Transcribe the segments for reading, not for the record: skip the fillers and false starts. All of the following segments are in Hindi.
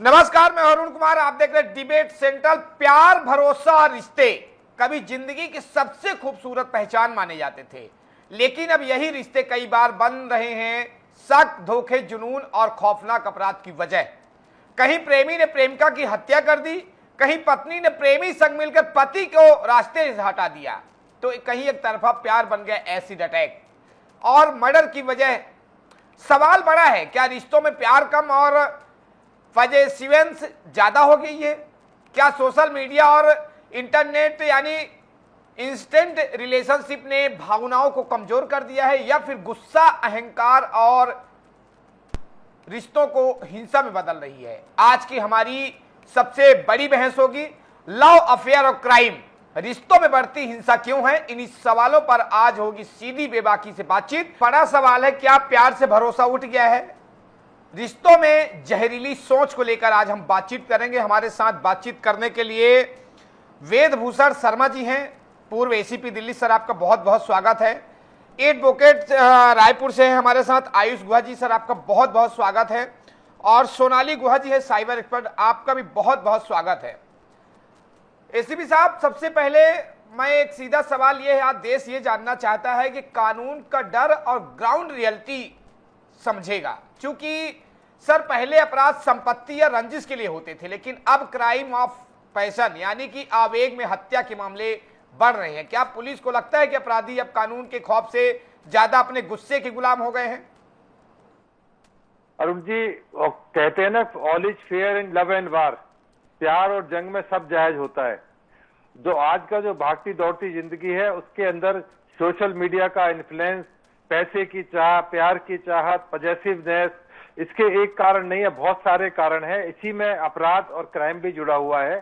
नमस्कार, मैं अरुण कुमार। आप देख रहे हैं डिबेट सेंट्रल। प्यार, भरोसा और रिश्ते कभी जिंदगी की सबसे खूबसूरत पहचान माने जाते थे, लेकिन अब यही रिश्ते कई बार बन रहे हैं शक, धोखे, जुनून और खौफनाक अपराध की वजह। कहीं प्रेमी ने प्रेमिका की हत्या कर दी, कहीं पत्नी ने प्रेमी संग मिलकर पति को रास्ते से हटा दिया, तो कहीं एक तरफा प्यार बन गया एसिड अटैक और मर्डर की वजह। सवाल बड़ा है, क्या रिश्तों में प्यार कम और पजेसिवेंस ज्यादा हो गई है? क्या सोशल मीडिया और इंटरनेट यानी इंस्टेंट रिलेशनशिप ने भावनाओं को कमजोर कर दिया है, या फिर गुस्सा, अहंकार और रिश्तों को हिंसा में बदल रही है? आज की हमारी सबसे बड़ी बहस होगी लव अफेयर और क्राइम, रिश्तों में बढ़ती हिंसा क्यों है। इन्हीं सवालों पर आज होगी सीधी बेबाकी से बातचीत। बड़ा सवाल है, क्या प्यार से भरोसा उठ गया है? रिश्तों में जहरीली सोच को लेकर आज हम बातचीत करेंगे। हमारे साथ बातचीत करने के लिए वेदभूषण शर्मा जी हैं, पूर्व एसीपी दिल्ली। सर, आपका बहुत बहुत स्वागत है। एडवोकेट रायपुर से हैं हमारे साथ आयुष गुहा जी। सर, आपका बहुत बहुत स्वागत है। और सोनाली गुहा जी है, साइबर एक्सपर्ट, आपका भी बहुत बहुत स्वागत है। एसीपी साहब, सबसे पहले मैं एक सीधा सवाल ये है, आज देश ये जानना चाहता है कि कानून का डर और ग्राउंड रियलिटी समझेगा। क्योंकि सर, पहले अपराध संपत्ति या रंजिश के लिए होते थे, लेकिन अब क्राइम ऑफ पैशन यानी कि आवेग में हत्या के मामले बढ़ रहे हैं। क्या पुलिस को लगता है कि अपराधी अब कानून के खौफ से ज्यादा अपने गुस्से के गुलाम हो गए हैं? अरुण जी, कहते हैं ना, all is fair in love and वार। प्यार और जंग में सब जायज होता है। जो आज का जो भागती दौड़ती जिंदगी है, उसके अंदर सोशल मीडिया का इन्फ्लुएंस, पैसे की चाह, प्यार की चाहत, पॉजिटिवनेस, इसके एक कारण नहीं है, बहुत सारे कारण है। इसी में अपराध और क्राइम भी जुड़ा हुआ है।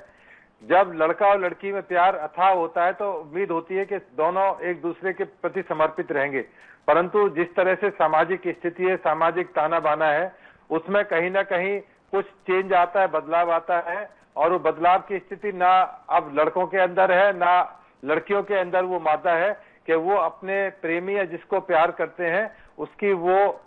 जब लड़का और लड़की में प्यार अथाह होता है तो उम्मीद होती है कि दोनों एक दूसरे के प्रति समर्पित रहेंगे, परंतु जिस तरह से सामाजिक स्थिति है, सामाजिक ताना बाना है, उसमें कहीं ना कहीं कुछ चेंज आता है, बदलाव आता है। और वो बदलाव की स्थिति ना अब लड़कों के अंदर है, ना लड़कियों के अंदर वो मादा है कि वो अपने प्रेमी या जिसको प्यार करते हैं उसकी वो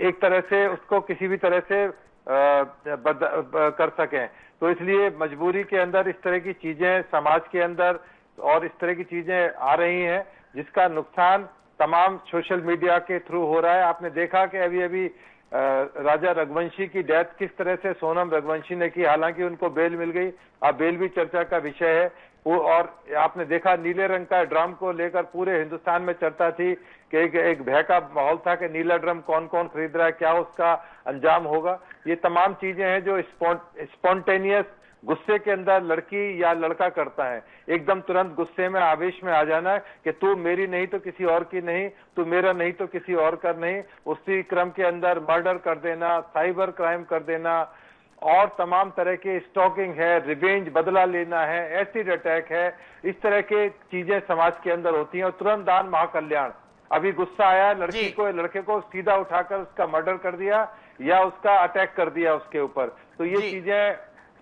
एक तरह से उसको किसी भी तरह से कर सकें। तो इसलिए मजबूरी के अंदर इस तरह की चीजें समाज के अंदर और इस तरह की चीजें आ रही हैं, जिसका नुकसान तमाम सोशल मीडिया के थ्रू हो रहा है। आपने देखा कि अभी अभी राजा रघुवंशी की डेथ किस तरह से सोनम रघुवंशी ने की, हालांकि उनको बेल मिल गई। अब बेल भी चर्चा का विषय है। और आपने देखा नीले रंग का ड्रम को लेकर पूरे हिंदुस्तान में चर्चा थी कि एक भय का माहौल था कि नीला ड्रम कौन कौन खरीद रहा है, क्या उसका अंजाम होगा। ये तमाम चीजें हैं जो स्पॉन्टेनियस गुस्से के अंदर लड़की या लड़का करता है। एकदम तुरंत गुस्से में, आवेश में आ जाना है कि तू मेरी नहीं तो किसी और की नहीं, तू मेरा नहीं तो किसी और का नहीं। उसी क्रम के अंदर मर्डर कर देना, साइबर क्राइम कर देना, और तमाम तरह के स्टॉकिंग है, रिवेंज, बदला लेना है, एसिड अटैक है। इस तरह के चीजें समाज के अंदर होती हैं। और तुरंत दान महाकल्याण, अभी गुस्सा आया, लड़की को लड़के को सीधा उठाकर उसका मर्डर कर दिया या उसका अटैक कर दिया उसके ऊपर। तो ये चीजें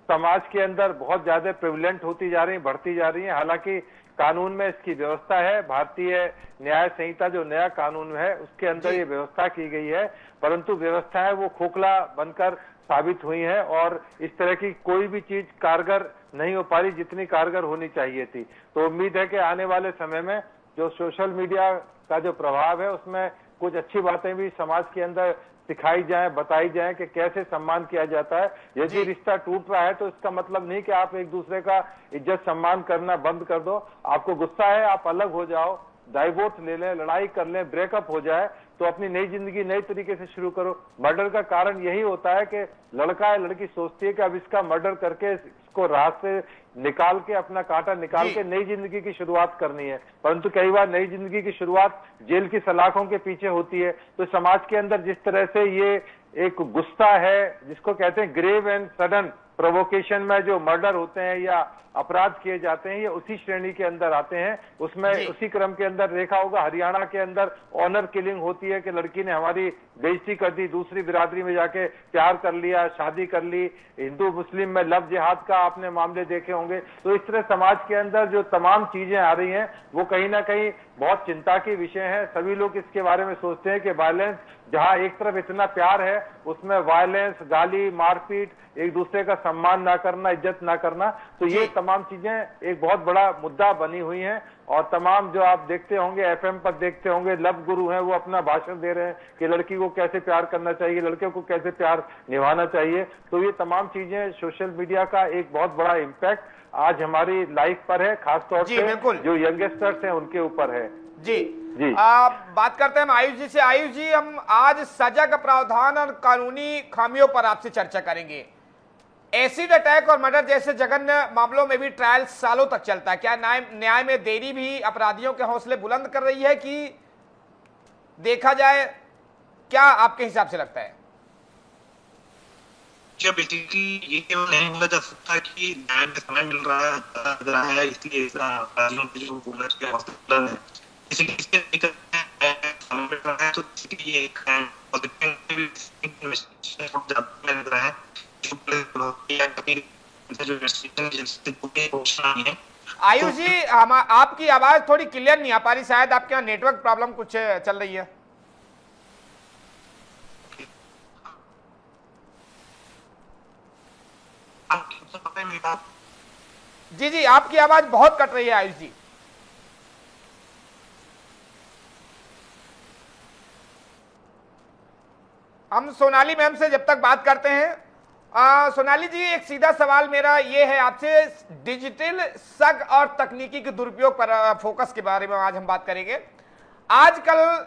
समाज के अंदर बहुत ज्यादा प्रेवलेंट होती जा रही, बढ़ती जा रही है। हालांकि कानून में इसकी व्यवस्था है, भारतीय न्याय संहिता जो नया कानून है उसके अंदर ये व्यवस्था की गई है, परंतु व्यवस्थाएं वो खोखला बनकर साबित हुई है और इस तरह की कोई भी चीज कारगर नहीं हो पा रही जितनी कारगर होनी चाहिए थी। तो उम्मीद है कि आने वाले समय में जो सोशल मीडिया का जो प्रभाव है उसमें कुछ अच्छी बातें भी समाज के अंदर सिखाई जाए, बताई जाए कि कैसे सम्मान किया जाता है। यदि रिश्ता टूट रहा है तो इसका मतलब नहीं कि आप एक दूसरे का इज्जत सम्मान करना बंद कर दो। आपको गुस्सा है, आप अलग हो जाओ, डाइवोर्स ले लें, लड़ाई कर लें, ब्रेकअप हो जाए, तो अपनी नई जिंदगी नई तरीके से शुरू करो। मर्डर का कारण यही होता है कि लड़का या लड़की सोचती है कि अब इसका मर्डर करके इसको रात से निकाल के, अपना कांटा निकाल के नई जिंदगी की शुरुआत करनी है, परंतु कई बार नई जिंदगी की शुरुआत जेल की सलाखों के पीछे होती है। तो समाज के अंदर जिस तरह से ये एक गुस्सा है, जिसको कहते हैं ग्रेव एंड सडन प्रोवोकेशन में जो मर्डर होते हैं या अपराध किए जाते हैं, ये उसी श्रेणी के अंदर आते हैं। उसमें उसी क्रम के अंदर देखा होगा, हरियाणा के अंदर ऑनर किलिंग होती है कि लड़की ने हमारी बेइज्जती कर दी, दूसरी बिरादरी में जाके प्यार कर लिया, शादी कर ली। हिंदू मुस्लिम में लव जिहाद का आपने मामले देखे होंगे। तो इस तरह समाज के अंदर जो तमाम चीजें आ रही हैं वो कहीं ना कहीं बहुत चिंता की विषय है। सभी लोग इसके बारे में सोचते हैं कि वायलेंस, जहां एक तरफ इतना प्यार है, उसमें वायलेंस, गाली, मारपीट, एक दूसरे का सम्मान ना करना, इज्जत ना करना, तो ये तमाम चीजें एक बहुत बड़ा मुद्दा बनी हुई हैं। और तमाम जो आप देखते होंगे, एफएम पर देखते होंगे, लव गुरु हैं, वो अपना भाषण दे रहे हैं कि लड़की को कैसे प्यार करना चाहिए, लड़के को कैसे प्यार निभाना चाहिए। तो ये तमाम चीजें, सोशल मीडिया का एक बहुत बड़ा इम्पैक्ट आज हमारी लाइफ पर है, खासतौर से जो यंगस्टर्स हैं उनके ऊपर है। जी जी बात करते हैं हम आयुष जी से। आयुष जी, हम आज सजा का प्रावधान और कानूनी खामियों पर आपसे चर्चा करेंगे। एसिड अटैक और मर्डर जैसे जघन्य मामलों में भी ट्रायल सालों तक चलता है। क्या न्याय में देरी भी अपराधियों के हौसले बुलंद कर रही है कि देखा जाए, क्या आपके हिसाब से लगता है? क्या बेसिकली ये केवल नहीं बोला जा सकता कि न्याय में समय मिल रहा है इसलिए अपराधियों के जो बुलंद के हौसले है, इसके समय मिल रहा है, तो ये एक आयुष जी, हम आपकी आवाज थोड़ी क्लियर नहीं आ पा रही, शायद आपके यहाँ नेटवर्क प्रॉब्लम कुछ चल रही है। जी जी, आपकी आवाज बहुत कट रही है आयुष जी। हम सोनाली मैम से जब तक बात करते हैं। सोनाली जी, एक सीधा सवाल मेरा ये है आपसे, डिजिटल सग और तकनीकी के दुरुपयोग पर फोकस के बारे में आज हम बात करेंगे। आजकल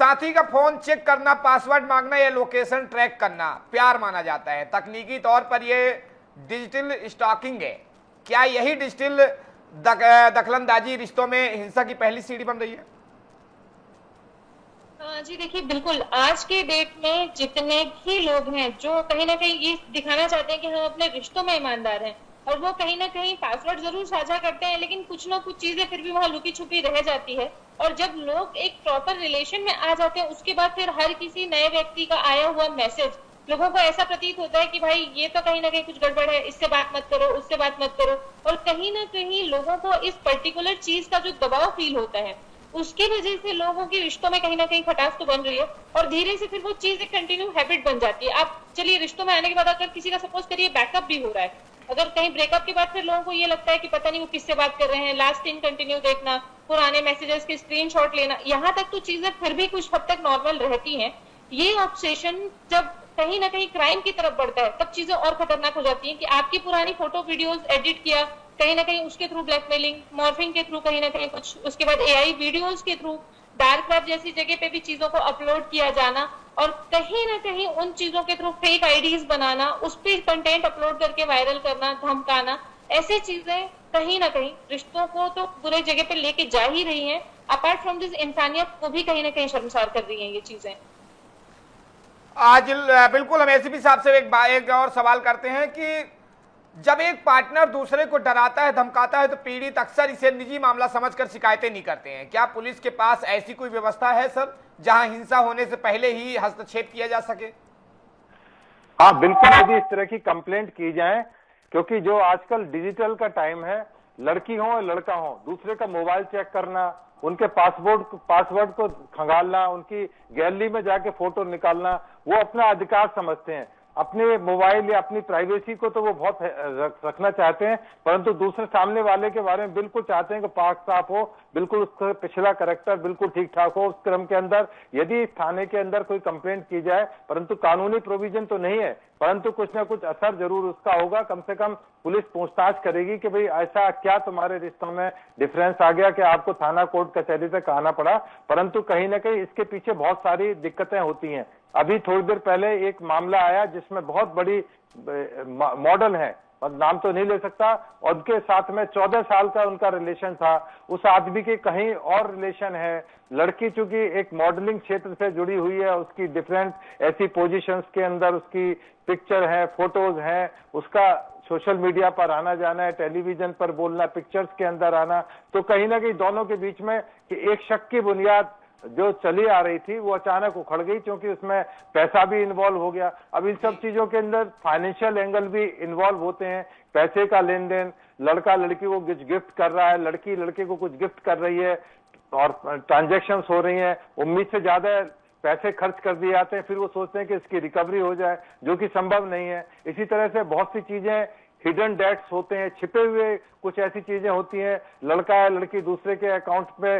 साथी का फोन चेक करना, पासवर्ड मांगना या लोकेशन ट्रैक करना प्यार माना जाता है। तकनीकी तौर पर यह डिजिटल स्टॉकिंग है। क्या यही डिजिटल दखलंदाजी रिश्तों में हिंसा की पहली सीढ़ी बन रही है? जी देखिए, बिल्कुल आज के डेट में जितने भी लोग हैं जो कहीं ना कहीं ये दिखाना चाहते हैं कि हम अपने रिश्तों में ईमानदार हैं, और वो कहीं ना कहीं पासवर्ड जरूर साझा करते हैं, लेकिन कुछ ना कुछ चीजें फिर भी वहां लुकी छुपी रह जाती है। और जब लोग एक प्रॉपर रिलेशन में आ जाते हैं, उसके बाद फिर हर किसी नए व्यक्ति का आया हुआ मैसेज लोगों को ऐसा प्रतीत होता है कि भाई ये तो कहीं ना कहीं कुछ गड़बड़ है, इससे बात मत करो, उससे बात मत करो। और कहीं ना कहीं लोगों को इस पर्टिकुलर चीज का जो दबाव फील होता है, उसकी वजह से लोगों के रिश्तों में कहीं ना कहीं खटास तो बन रही है, और धीरे से फिर वो चीज एक कंटिन्यू हैबिट बन जाती है। आप चलिए, रिश्तों में आने के बाद अगर किसी का सपोज करिए बैकअप भी हो रहा है, अगर कहीं ब्रेकअप के बाद फिर लोगों को ये लगता है कि पता नहीं वो किससे बात कर रहे हैं, लास्ट सीन कंटिन्यू देखना, पुराने मैसेजेस के स्क्रीनशॉट लेना, यहाँ तक तो चीजें फिर भी कुछ हद तक नॉर्मल रहती हैं। ये ऑब्सेशन जब कहीं ना कहीं क्राइम की तरफ बढ़ता है, तब चीजें और खतरनाक हो जाती हैं कि आपकी पुरानी फोटो वीडियोस एडिट किया, कहीं ना कहीं उसके थ्रू ब्लैकमेलिंग, मॉर्फिंग के थ्रू कहीं ना कहीं कुछ, उसके बाद एआई वीडियोस के थ्रू डार्क वेब जैसी जगह पे भी चीजों को अपलोड किया जाना, और कहीं ना कहीं उन चीजों के थ्रू फेक आईडीज बनाना, उस पर कंटेंट अपलोड करके वायरल करना, धमकाना, ऐसी चीजें कहीं ना कहीं रिश्तों को तो बुरे जगह पे लेके जा ही रही हैं। अपार्ट फ्रॉम दिस, इंसानियत को भी कहीं ना कहीं शर्मसार कर रही हैं ये चीजें। आज बिल्कुल हम एसीपी साहब से एक और सवाल करते हैं कि जब एक पार्टनर दूसरे को डराता है, धमकाता है, तो पीड़ित अक्सर इसे निजी मामला समझकर शिकायतें नहीं करते हैं। क्या पुलिस के पास ऐसी कोई व्यवस्था है सर, जहां हिंसा होने से पहले ही हस्तक्षेप किया जा सके? हाँ बिल्कुल, यदि इस तरह की कंप्लेंट की जाए, क्योंकि जो आजकल डिजिटल का टाइम है, लड़की हो या लड़का हो, दूसरे का मोबाइल चेक करना, उनके पासवर्ड को खंगालना, उनकी गैलरी में जाके फोटो निकालना, वो अपना अधिकार समझते हैं। अपने मोबाइल या अपनी प्राइवेसी को तो वो बहुत रखना चाहते हैं, परंतु दूसरे सामने वाले के बारे में बिल्कुल चाहते हैं कि पाक साफ हो, बिल्कुल उसका पिछला कैरेक्टर बिल्कुल ठीक ठाक हो। उस क्रम के अंदर यदि थाने के अंदर कोई कंप्लेंट की जाए, परंतु कानूनी प्रोविजन तो नहीं है, परंतु कुछ ना कुछ असर जरूर उसका होगा। कम से कम पुलिस पूछताछ करेगी कि भाई ऐसा क्या तुम्हारे रिश्तों में डिफरेंस आ गया कि आपको थाना कोर्ट कचहरी तक आना पड़ा। परंतु कहीं ना कहीं इसके पीछे बहुत सारी दिक्कतें होती हैं। अभी थोड़ी देर पहले एक मामला आया जिसमें बहुत बड़ी मॉडल है, और नाम तो नहीं ले सकता, और उनके साथ में 14 साल का उनका रिलेशन था। उस आदमी के कहीं और रिलेशन है। लड़की चूंकि एक मॉडलिंग क्षेत्र से जुड़ी हुई है, उसकी डिफरेंट ऐसी पोजीशंस के अंदर उसकी पिक्चर है, फोटोज हैं, उसका सोशल मीडिया पर आना जाना है, टेलीविजन पर बोलना, पिक्चर्स के अंदर आना, तो कहीं ना कहीं दोनों के बीच में कि एक शक की बुनियाद जो चली आ रही थी वो अचानक उखड़ गई, क्योंकि उसमें पैसा भी इन्वॉल्व हो गया। अब इन सब चीजों के अंदर फाइनेंशियल एंगल भी इन्वॉल्व होते हैं, पैसे का लेन देन, लड़का लड़की को कुछ गिफ्ट कर रहा है, लड़की लड़के को कुछ गिफ्ट कर रही है, और ट्रांजैक्शंस हो रही हैं, उम्मीद से ज्यादा पैसे खर्च कर दिए जाते हैं, फिर वो सोचते हैं कि इसकी रिकवरी हो जाए, जो कि संभव नहीं है। इसी तरह से बहुत सी चीजें, हिडन डेट्स होते हैं, छिपे हुए कुछ ऐसी चीजें होती हैं, लड़का या लड़की दूसरे के अकाउंट पे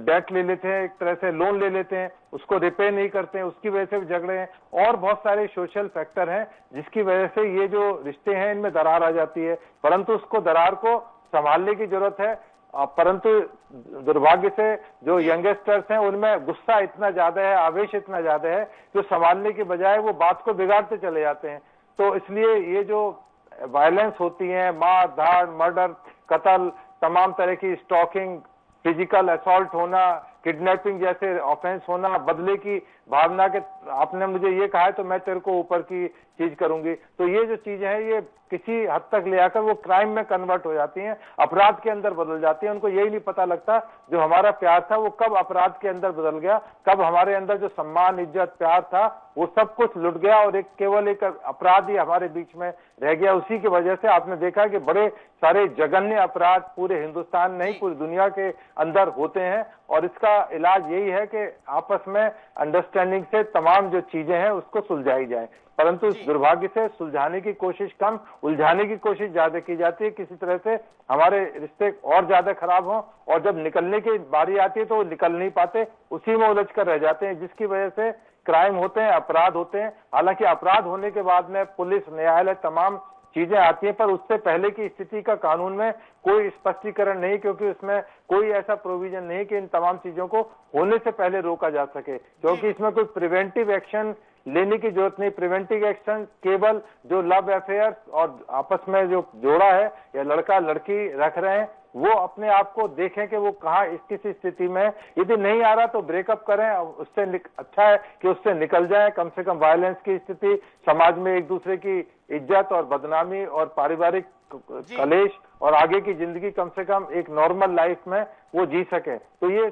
डेट ले लेते हैं, एक तरह से लोन ले लेते हैं, उसको रिपे नहीं करते हैं, उसकी वजह से भी झगड़े हैं, और बहुत सारे सोशल फैक्टर हैं जिसकी वजह से ये जो रिश्ते हैं इनमें दरार आ जाती है। परंतु उसको दरार को संभालने की जरूरत है। परंतु दुर्भाग्य से जो यंगस्टर्स हैं उनमें गुस्सा इतना ज्यादा है, आवेश इतना ज्यादा है, जो संभालने की बजाय वो बात को बिगाड़ते चले जाते हैं। तो इसलिए ये जो वायलेंस होती है, मार धाड़, मर्डर, कत्ल, तमाम तरह की स्टॉकिंग, फिजिकल असॉल्ट होना, किडनैपिंग जैसे ऑफेंस होना, बदले की भावना के आपने मुझे ये कहा है तो मैं तेरे को ऊपर की चीज करूंगी, तो ये जो चीजें हैं ये किसी हद तक ले आकर वो क्राइम में कन्वर्ट हो जाती हैं, अपराध के अंदर बदल जाती हैं। उनको यही नहीं पता लगता जो हमारा प्यार था वो कब अपराध के अंदर बदल गया, कब हमारे अंदर जो सम्मान, इज्जत, प्यार था वो सब कुछ लुट गया और केवल एक अपराध ही हमारे बीच में रह गया। उसी की वजह से आपने देखा कि बड़े सारे जघन्य अपराध पूरे हिंदुस्तान नहीं पूरी दुनिया के अंदर होते हैं, और इसका इलाज यही है कि आपस में अंडरस्टैंडिंग से तमाम जो चीजें हैं उसको सुलझाई जाए। परंतु दुर्भाग्य से सुलझाने की कोशिश कम, उलझाने की कोशिश ज्यादा की जाती है। किसी तरह से हमारे रिश्ते और ज्यादा खराब हों, और जब निकलने की बारी आती है तो वो निकल नहीं पाते, उसी में उलझ कर रह जाते हैं, जिसकी वजह से क्राइम होते हैं, अपराध होते हैं। हालांकि अपराध होने के बाद में पुलिस, न्यायालय, तमाम चीजें आती हैं, पर उससे पहले की स्थिति का कानून में कोई स्पष्टीकरण नहीं, क्योंकि उसमें कोई ऐसा प्रोविजन नहीं कि इन तमाम चीजों को होने से पहले रोका जा सके, क्योंकि इसमें कोई प्रिवेंटिव एक्शन लेने की जरूरत नहीं। प्रिवेंटिव एक्शन केवल जो लव अफेयर और आपस में जो जोड़ा है या लड़का लड़की रख रहे हैं वो अपने आप को देखें कि वो कहाँ किस स्थिति में, यदि नहीं आ रहा तो ब्रेकअप करें, उससे अच्छा है कि उससे निकल जाए। कम से कम वायलेंस की स्थिति, समाज में एक दूसरे की इज्जत और बदनामी और पारिवारिक कलेश और आगे की जिंदगी कम से कम एक नॉर्मल लाइफ में वो जी सके। तो ये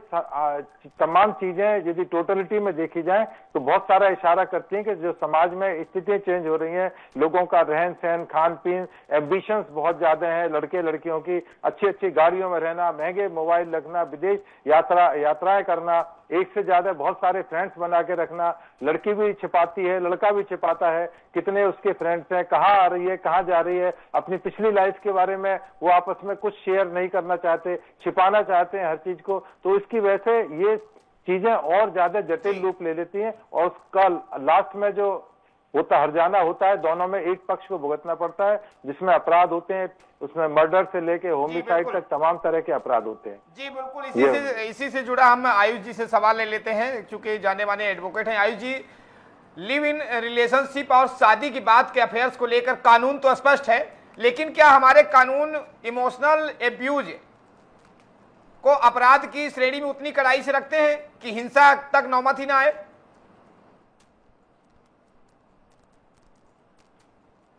तमाम चीजें यदि टोटलिटी में देखी जाए तो बहुत सारा इशारा करती हैं कि जो समाज में स्थितियां चेंज हो रही हैं, लोगों का रहन सहन, खान पीन, एम्बिशंस बहुत ज्यादा हैं, लड़के लड़कियों की अच्छी अच्छी गाड़ियों में रहना, महंगे मोबाइल रखना, विदेश यात्राएं करना, एक से ज्यादा बहुत सारे फ्रेंड्स बना के रखना, लड़की भी छिपाती है, लड़का भी छिपाता है कितने उसके फ्रेंड्स हैं, कहाँ आ रही है, कहाँ जा रही है, अपनी पिछली लाइफ के बारे में वो आपस में कुछ शेयर नहीं करना चाहते, छिपाना चाहते हैं हर चीज को। तो इसकी वजह से ये चीजें और ज्यादा जटिल रूप ले लेती हैं, और उसका लास्ट में जो हर्जाना होता है, दोनों में एक पक्ष को भुगतना पड़ता है, जिसमें अपराध होते हैं, उसमें मर्डर से लेके होमिसाइड तक तमाम तरह के अपराध होते हैं। जी बिल्कुल, इसी से जुड़ा हम आयुष जी से सवाल ले लेते हैं, क्योंकि जाने माने एडवोकेट हैं। आयुष जी, लिव इन रिलेशनशिप और शादी की बात के अफेयर्स को लेकर कानून तो स्पष्ट है, लेकिन क्या हमारे कानून इमोशनल एब्यूज को अपराध की श्रेणी में उतनी कड़ाई से रखते हैं कि हिंसा तक नौबत ही ना आए?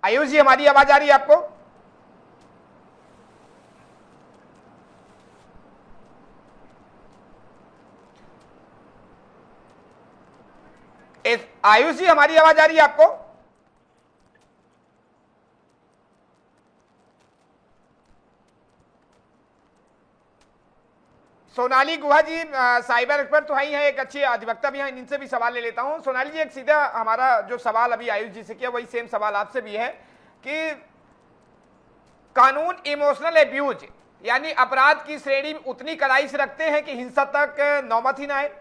आयुष जी, हमारी आवाज आ रही है आपको? आयुष जी, हमारी आवाज आ रही है आपको? सोनाली गुहा जी साइबर एक्सपर्ट तो ही है, एक अच्छी अधिवक्ता भी हैं, इनसे भी सवाल ले लेता हूं। सोनाली जी, एक सीधा हमारा जो सवाल अभी आयुष जी से किया वही सेम सवाल आपसे भी है कि कानून इमोशनल एब्यूज यानी अपराध की श्रेणी उतनी कड़ाई से रखते हैं कि हिंसा तक नौबत ही ना आए?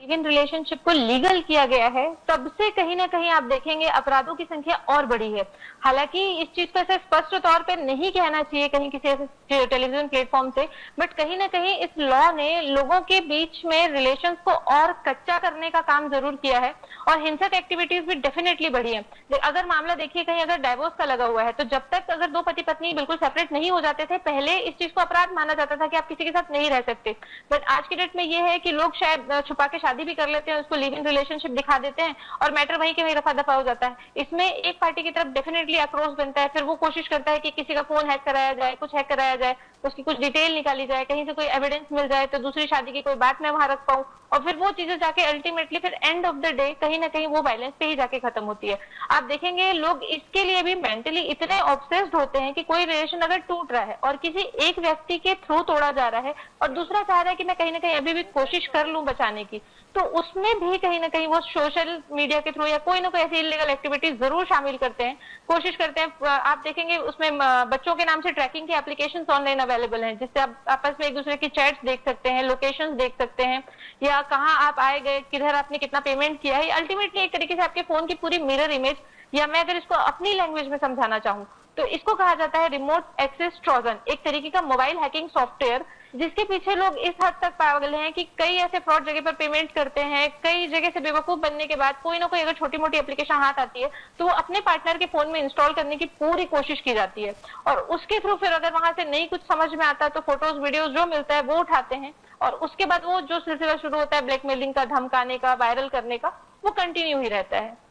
लिव इन रिलेशनशिप को लीगल किया गया है, तब से कहीं ना कहीं आप देखेंगे अपराधों की संख्या और बढ़ी है। हालांकि इस चीज को ऐसे स्पष्ट तौर पे नहीं कहना चाहिए कहीं किसी ऐसे टेलीविजन प्लेटफॉर्म से, बट कहीं ना कहीं इस लॉ ने लोगों के बीच में रिलेशंस को और कच्चा करने का काम जरूर किया है, और हिंसक एक्टिविटीज भी डेफिनेटली बढ़ी है। अगर मामला देखिए कहीं अगर डाइवोर्स का लगा हुआ है, तो जब तक अगर दो पति पत्नी बिल्कुल सेपरेट नहीं हो जाते थे, पहले इस चीज को अपराध माना जाता था कि आप किसी के साथ नहीं रह सकते। बट आज की डेट में ये है कि लोग शायद छुपा के शादी शादी भी कर लेते हैं, उसको लिव इन रिलेशनशिप दिखा देते हैं और मैटर वहीं के वहीं रफा दफा हो जाता है। इसमें एक पार्टी की तरफ डेफिनेटली आक्रोश बनता है, फिर वो कोशिश करता है कि किसी का फोन हैक कराया जाए, कुछ हैक कराया जाए, उसकी कुछ डिटेल निकाली जाए, कहीं से कोई एविडेंस मिल जाए तो दूसरी शादी की कोई बात मैं वहां रख पाऊं, और फिर वो चीजें जाके अल्टीमेटली फिर एंड ऑफ द डे कहीं ना कहीं वो वायलेंस पे ही जाके खत्म होती है। आप देखेंगे लोग इसके लिए भी मेंटली इतने ऑब्सेस्ड होते हैं कि कोई रिलेशन अगर टूट रहा है और किसी एक व्यक्ति के थ्रू तोड़ा जा रहा है और दूसरा चाह रहा है कि मैं कहीं ना कहीं अभी भी कोशिश कर लूं बचाने की, तो उसमें भी कहीं ना कहीं वो सोशल मीडिया के थ्रू या कोई ना कोई ऐसी इलीगल एक्टिविटी जरूर शामिल करते हैं, कोशिश करते हैं। आप देखेंगे उसमें बच्चों के नाम से ट्रैकिंग की एप्लीकेशंस ऑनलाइन अवेलेबल हैं, जिससे आप आपस में एक दूसरे की चैट्स देख सकते हैं, लोकेशंस देख सकते हैं, या कहाँ आप आए गए, किधर आपने कितना पेमेंट किया है। अल्टीमेटली एक तरीके से आपके फोन की पूरी मिरर इमेज, या मैं अगर इसको अपनी लैंग्वेज में समझाना चाहूँ तो इसको कहा जाता है रिमोट एक्सेस ट्रोजन, एक तरीके का मोबाइल हैकिंग सॉफ्टवेयर, जिसके पीछे लोग इस हद तक पागल हैं कि कई ऐसे फ्रॉड जगह पर पेमेंट करते हैं, कई जगह से बेवकूफ बनने के बाद कोई ना कोई अगर छोटी मोटी एप्लीकेशन हाथ आती है तो वो अपने पार्टनर के फोन में इंस्टॉल करने की पूरी कोशिश की जाती है, और उसके थ्रू फिर अगर वहां से नहीं कुछ समझ में आता तो फोटोज वीडियोज जो मिलता है वो उठाते हैं, और उसके बाद वो जो सिलसिला शुरू होता है ब्लैकमेलिंग का, धमकाने का, वायरल करने का, वो कंटिन्यू ही रहता है।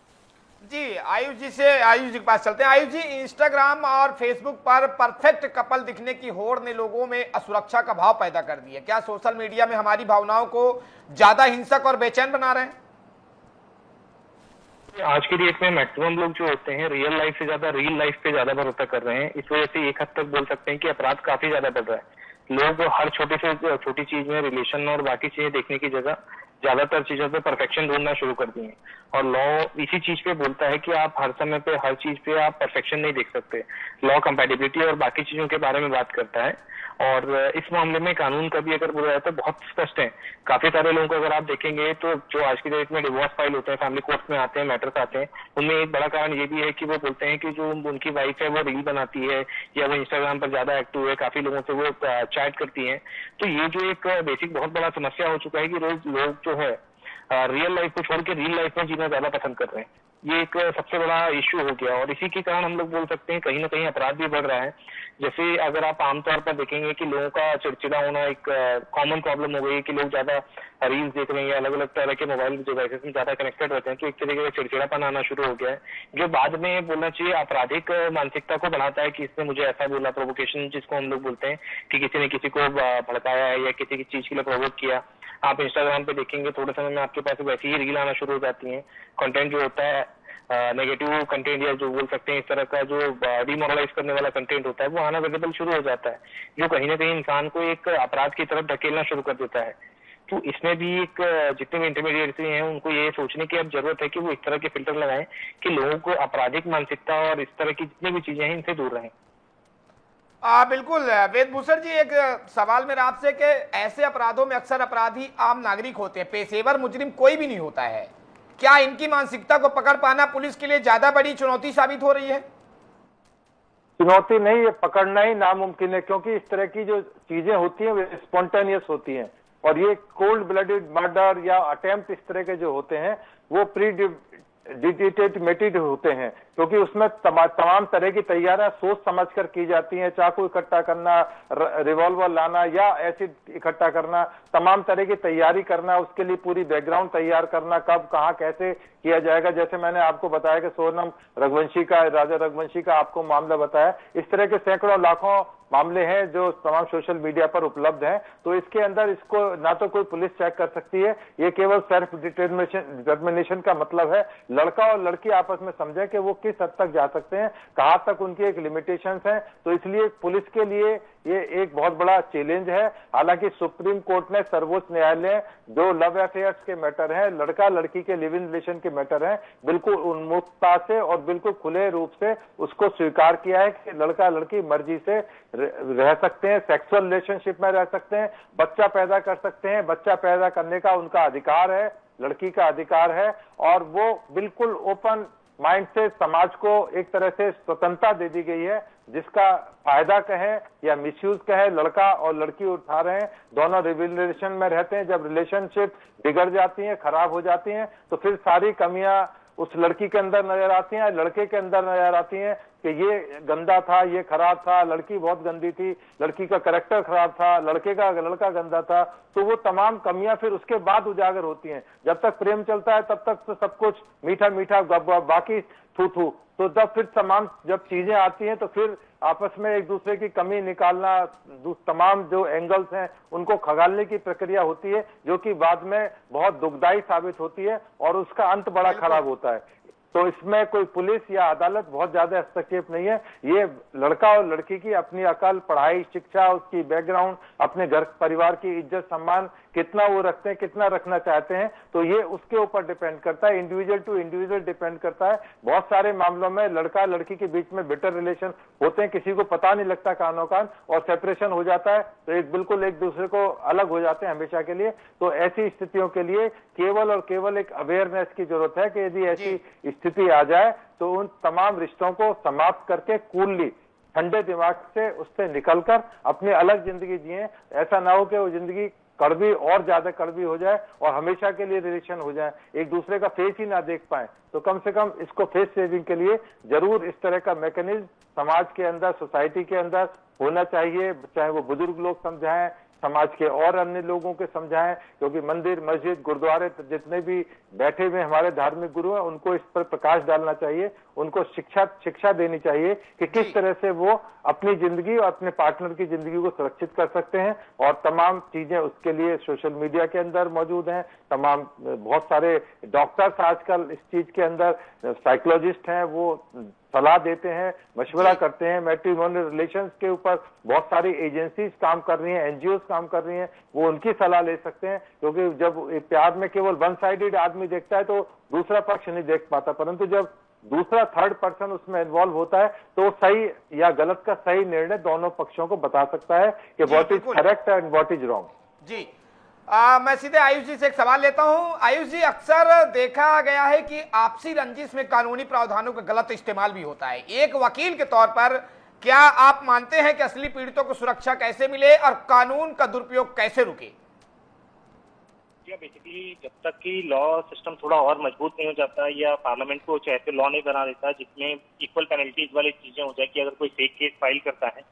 जी, आयुष जी के पास चलते हैं। आयुष जी, इंस्टाग्राम और फेसबुक पर परफेक्ट कपल दिखने की होड़ ने लोगों में असुरक्षा का भाव पैदा कर दिया। क्या सोशल मीडिया में हमारी भावनाओं को ज्यादा हिंसक और बेचैन बना रहे हैं? आज की डेट में मैक्सिमम लोग जो होते हैं रियल लाइफ से ज्यादा रील लाइफ पे ज्यादा भरोसा कर रहे हैं। इस वजह से एक हद तक बोल सकते हैं कि अपराध काफी ज्यादा बढ़ रहा है। लोग हर छोटे से छोटी चीज में रिलेशन और बाकी चीजें देखने की जगह ज्यादातर चीजों पे परफेक्शन ढूंढना शुरू कर दिए हैं, और लॉ इसी चीज पे बोलता है कि आप हर समय पे हर चीज पे आप परफेक्शन नहीं देख सकते। लॉ कंपैटिबिलिटी और बाकी चीजों के बारे में बात करता है, और इस मामले में कानून का भी अगर बोला जाए तो बहुत स्पष्ट है। काफी सारे लोगों को अगर आप देखेंगे तो जो आज की डेट में डिवोर्स फाइल होते हैं, फैमिली कोर्ट्स में आते हैं, मैटर्स आते हैं, उनमें एक बड़ा कारण ये भी है कि वो बोलते हैं कि जो उनकी वाइफ है वो रील बनाती है या वो इंस्टाग्राम पर ज्यादा एक्टिव है, काफी लोगों से वो चैट करती है। तो ये जो एक बेसिक बहुत बड़ा समस्या हो चुका है कि रोज लोग जो है रियल लाइफ को छोड़ के रील लाइफ में जीना ज्यादा पसंद कर रहे हैं। ये एक सबसे बड़ा इश्यू हो गया, और इसी के कारण हम लोग बोल सकते हैं कहीं ना कहीं अपराध भी बढ़ रहा है। जैसे अगर आप आमतौर पर देखेंगे कि लोगों का चिड़चिड़ा होना एक कॉमन प्रॉब्लम हो गई है कि लोग ज्यादा रील्स देख रहे हैं या अलग अलग तरह के मोबाइल डिवाइसेस में ज्यादा कनेक्टेड रहते हैं, तो एक तरीके का चिड़चिड़ापन आना शुरू हो गया है, जो बाद में बोलना चाहिए आपराधिक मानसिकता को बढ़ाता है कि इसने मुझे ऐसा बोला, प्रोवोकेशन जिसको हम लोग बोलते हैं कि किसी ने किसी को भड़काया है या किसी की चीज के लिए प्रोवोक किया। आप इंस्टाग्राम पे देखेंगे थोड़े समय में आपके पास वैसी ही रील आना शुरू हो जाती है। कंटेंट जो होता है नेगेटिव कंटेंट या जो बोल सकते हैं इस तरह का जो डिमोरलाइज करने वाला कंटेंट होता है वो आना विजिबल शुरू हो जाता है, जो कहीं ना कहीं इंसान को एक अपराध की तरफ धकेलना शुरू कर देता है। तो इसमें भी एक जितने भी इंटरमीडिएट हैं उनको ये सोचने की अब जरूरत है कि वो इस तरह के फिल्टर लगाएं कि लोगों को आपराधिक मानसिकता और इस तरह की जितनी भी चीजें हैं इनसे दूर रहें। बिल्कुल वेदभूषण जी, एक सवाल मेरा आपसे कि ऐसे अपराधों में अक्सर अपराधी आम नागरिक होते हैं, पेशेवर मुजरिम कोई भी नहीं होता है। क्या इनकी मानसिकता को पकड़ पाना पुलिस के लिए ज्यादा बड़ी चुनौती साबित हो रही है? चुनौती नहीं, ये पकड़ना ही नामुमकिन है, क्योंकि इस तरह की जो चीजें होती हैं वे स्पॉन्टेनियस होती हैं, और ये कोल्ड ब्लडेड मर्डर या अटेम्प्ट इस तरह के जो होते हैं वो प्रीडिटेटेड होते हैं, क्योंकि उसमें तमाम तरह की तैयारियां सोच समझ कर की जाती हैं। चाकू इकट्ठा करना, रिवॉल्वर लाना या एसिड इकट्ठा करना, तमाम तरह की तैयारी करना, उसके लिए पूरी बैकग्राउंड तैयार करना, कब कहाँ कैसे किया जाएगा। जैसे मैंने आपको बताया कि सोनम रघुवंशी का, राजा रघुवंशी का आपको मामला बताया, इस तरह के सैकड़ों लाखों मामले हैं जो तमाम सोशल मीडिया पर उपलब्ध हैं। तो इसके अंदर इसको ना तो कोई पुलिस चेक कर सकती है, ये केवल सेल्फ डिटर्मिनेशन का मतलब है। लड़का और लड़की आपस में समझे कि वो किस हद तक जा सकते हैं, कहां तक उनकी एक लिमिटेशंस है। तो इसलिए पुलिस के लिए ये एक बहुत बड़ा चैलेंज है। हालांकि सुप्रीम कोर्ट ने, सर्वोच्च न्यायालय, जो लव अफेयर्स के मैटर हैं, लड़का लड़की के लिव इन रिलेशन के मैटर हैं, बिल्कुल उन्मुखता से और बिल्कुल खुले रूप से उसको स्वीकार किया है कि लड़का लड़की मर्जी से रह सकते हैं, सेक्सुअल रिलेशनशिप में रह सकते हैं, बच्चा पैदा कर सकते हैं। बच्चा पैदा करने का उनका अधिकार है, लड़की का अधिकार है, और वो बिल्कुल ओपन माइंड से समाज को एक तरह से स्वतंत्रता दे दी गई है, जिसका फायदा कहें या मिसयूज कहें लड़का और लड़की उठा रहे हैं। दोनों रिलेशन में रहते हैं, जब रिलेशनशिप बिगड़ जाती हैं, खराब हो जाती हैं, तो फिर सारी कमियां उस लड़की के अंदर नजर आती हैं, लड़के के अंदर नजर आती हैं कि ये गंदा था, ये खराब था, लड़की बहुत गंदी थी, लड़की का कैरेक्टर खराब था, लड़का गंदा था, तो वो तमाम कमियां फिर उसके बाद उजागर होती हैं। जब तक प्रेम चलता है तब तक तो सब कुछ मीठा मीठा, बाकी थू थू, तो जब फिर तमाम जब चीजें आती हैं तो फिर आपस में एक दूसरे की कमी निकालना, तमाम जो एंगल्स हैं उनको खंगालने की प्रक्रिया होती है, जो कि बाद में बहुत दुखदायी साबित होती है और उसका अंत बड़ा खराब होता है। तो इसमें कोई पुलिस या अदालत बहुत ज्यादा हस्तक्षेप नहीं है, ये लड़का और लड़की की अपनी अकल, पढ़ाई, शिक्षा, उसकी बैकग्राउंड, अपने घर परिवार की इज्जत सम्मान कितना वो रखते हैं, कितना रखना चाहते हैं, तो ये उसके ऊपर डिपेंड करता है, इंडिविजुअल टू इंडिविजुअल डिपेंड करता है। बहुत सारे मामलों में लड़का लड़की के बीच में बिटर रिलेशन होते हैं, किसी को पता नहीं लगता कानो कान, और सेपरेशन हो जाता है तो बिल्कुल एक दूसरे को अलग हो जाते हैं हमेशा के लिए। तो ऐसी स्थितियों के लिए केवल और केवल एक अवेयरनेस की जरूरत है कि यदि ऐसी स्थिति आ जाए तो उन तमाम रिश्तों को समाप्त करके कूलली ठंडे दिमाग से उससे निकलकर अपनी अलग जिंदगी जिए। ऐसा ना हो कि वो जिंदगी कड़वी और ज्यादा कड़वी हो जाए और हमेशा के लिए रिलेशन हो जाए, एक दूसरे का फेस ही ना देख पाए। तो कम से कम इसको फेस सेविंग के लिए जरूर इस तरह का मैकेनिज्म समाज के अंदर, सोसाइटी के अंदर होना चाहिए, चाहे वो बुजुर्ग लोग समझाएं, समाज के और अन्य लोगों के समझाएं, क्योंकि मंदिर, मस्जिद, गुरुद्वारे जितने भी बैठे हुए हमारे धार्मिक गुरु हैं उनको इस पर प्रकाश डालना चाहिए, उनको शिक्षा देनी चाहिए कि किस तरह से वो अपनी जिंदगी और अपने पार्टनर की जिंदगी को सुरक्षित कर सकते हैं। और तमाम चीजें उसके लिए सोशल मीडिया के अंदर मौजूद हैं, तमाम बहुत सारे डॉक्टर्स आजकल इस चीज के अंदर, साइकोलॉजिस्ट हैं, वो सलाह देते हैं, मशवरा करते हैं। मैट्रिमोनियल रिलेशंस के ऊपर बहुत सारी एजेंसीज काम कर रही हैं, एनजीओ काम कर रही हैं, वो उनकी सलाह ले सकते हैं, क्योंकि जब प्यार में केवल वन साइडेड आदमी देखता है तो दूसरा पक्ष नहीं देख पाता, परंतु जब दूसरा थर्ड पर्सन उसमें इन्वॉल्व होता है तो सही या गलत का सही निर्णय दोनों पक्षों को बता सकता है कि what is correct and what is wrong. जी मैं सीधे आयुष जी से एक सवाल लेता हूं। आयुष जी, अक्सर देखा गया है कि आपसी रंजिश में कानूनी प्रावधानों का गलत इस्तेमाल भी होता है। एक वकील के तौर पर क्या आप मानते हैं कि असली पीड़ितों को सुरक्षा कैसे मिले और कानून का दुरुपयोग कैसे रुके? बेसिकली जब तक कि लॉ सिस्टम थोड़ा और मजबूत नहीं हो जाता या पार्लियामेंट को चाहे तो लॉ नहीं बना देता जिसमें इक्वल पेनल्टीज वाली चीजें हो जाए कि अगर कोई फेक केस फाइल करता है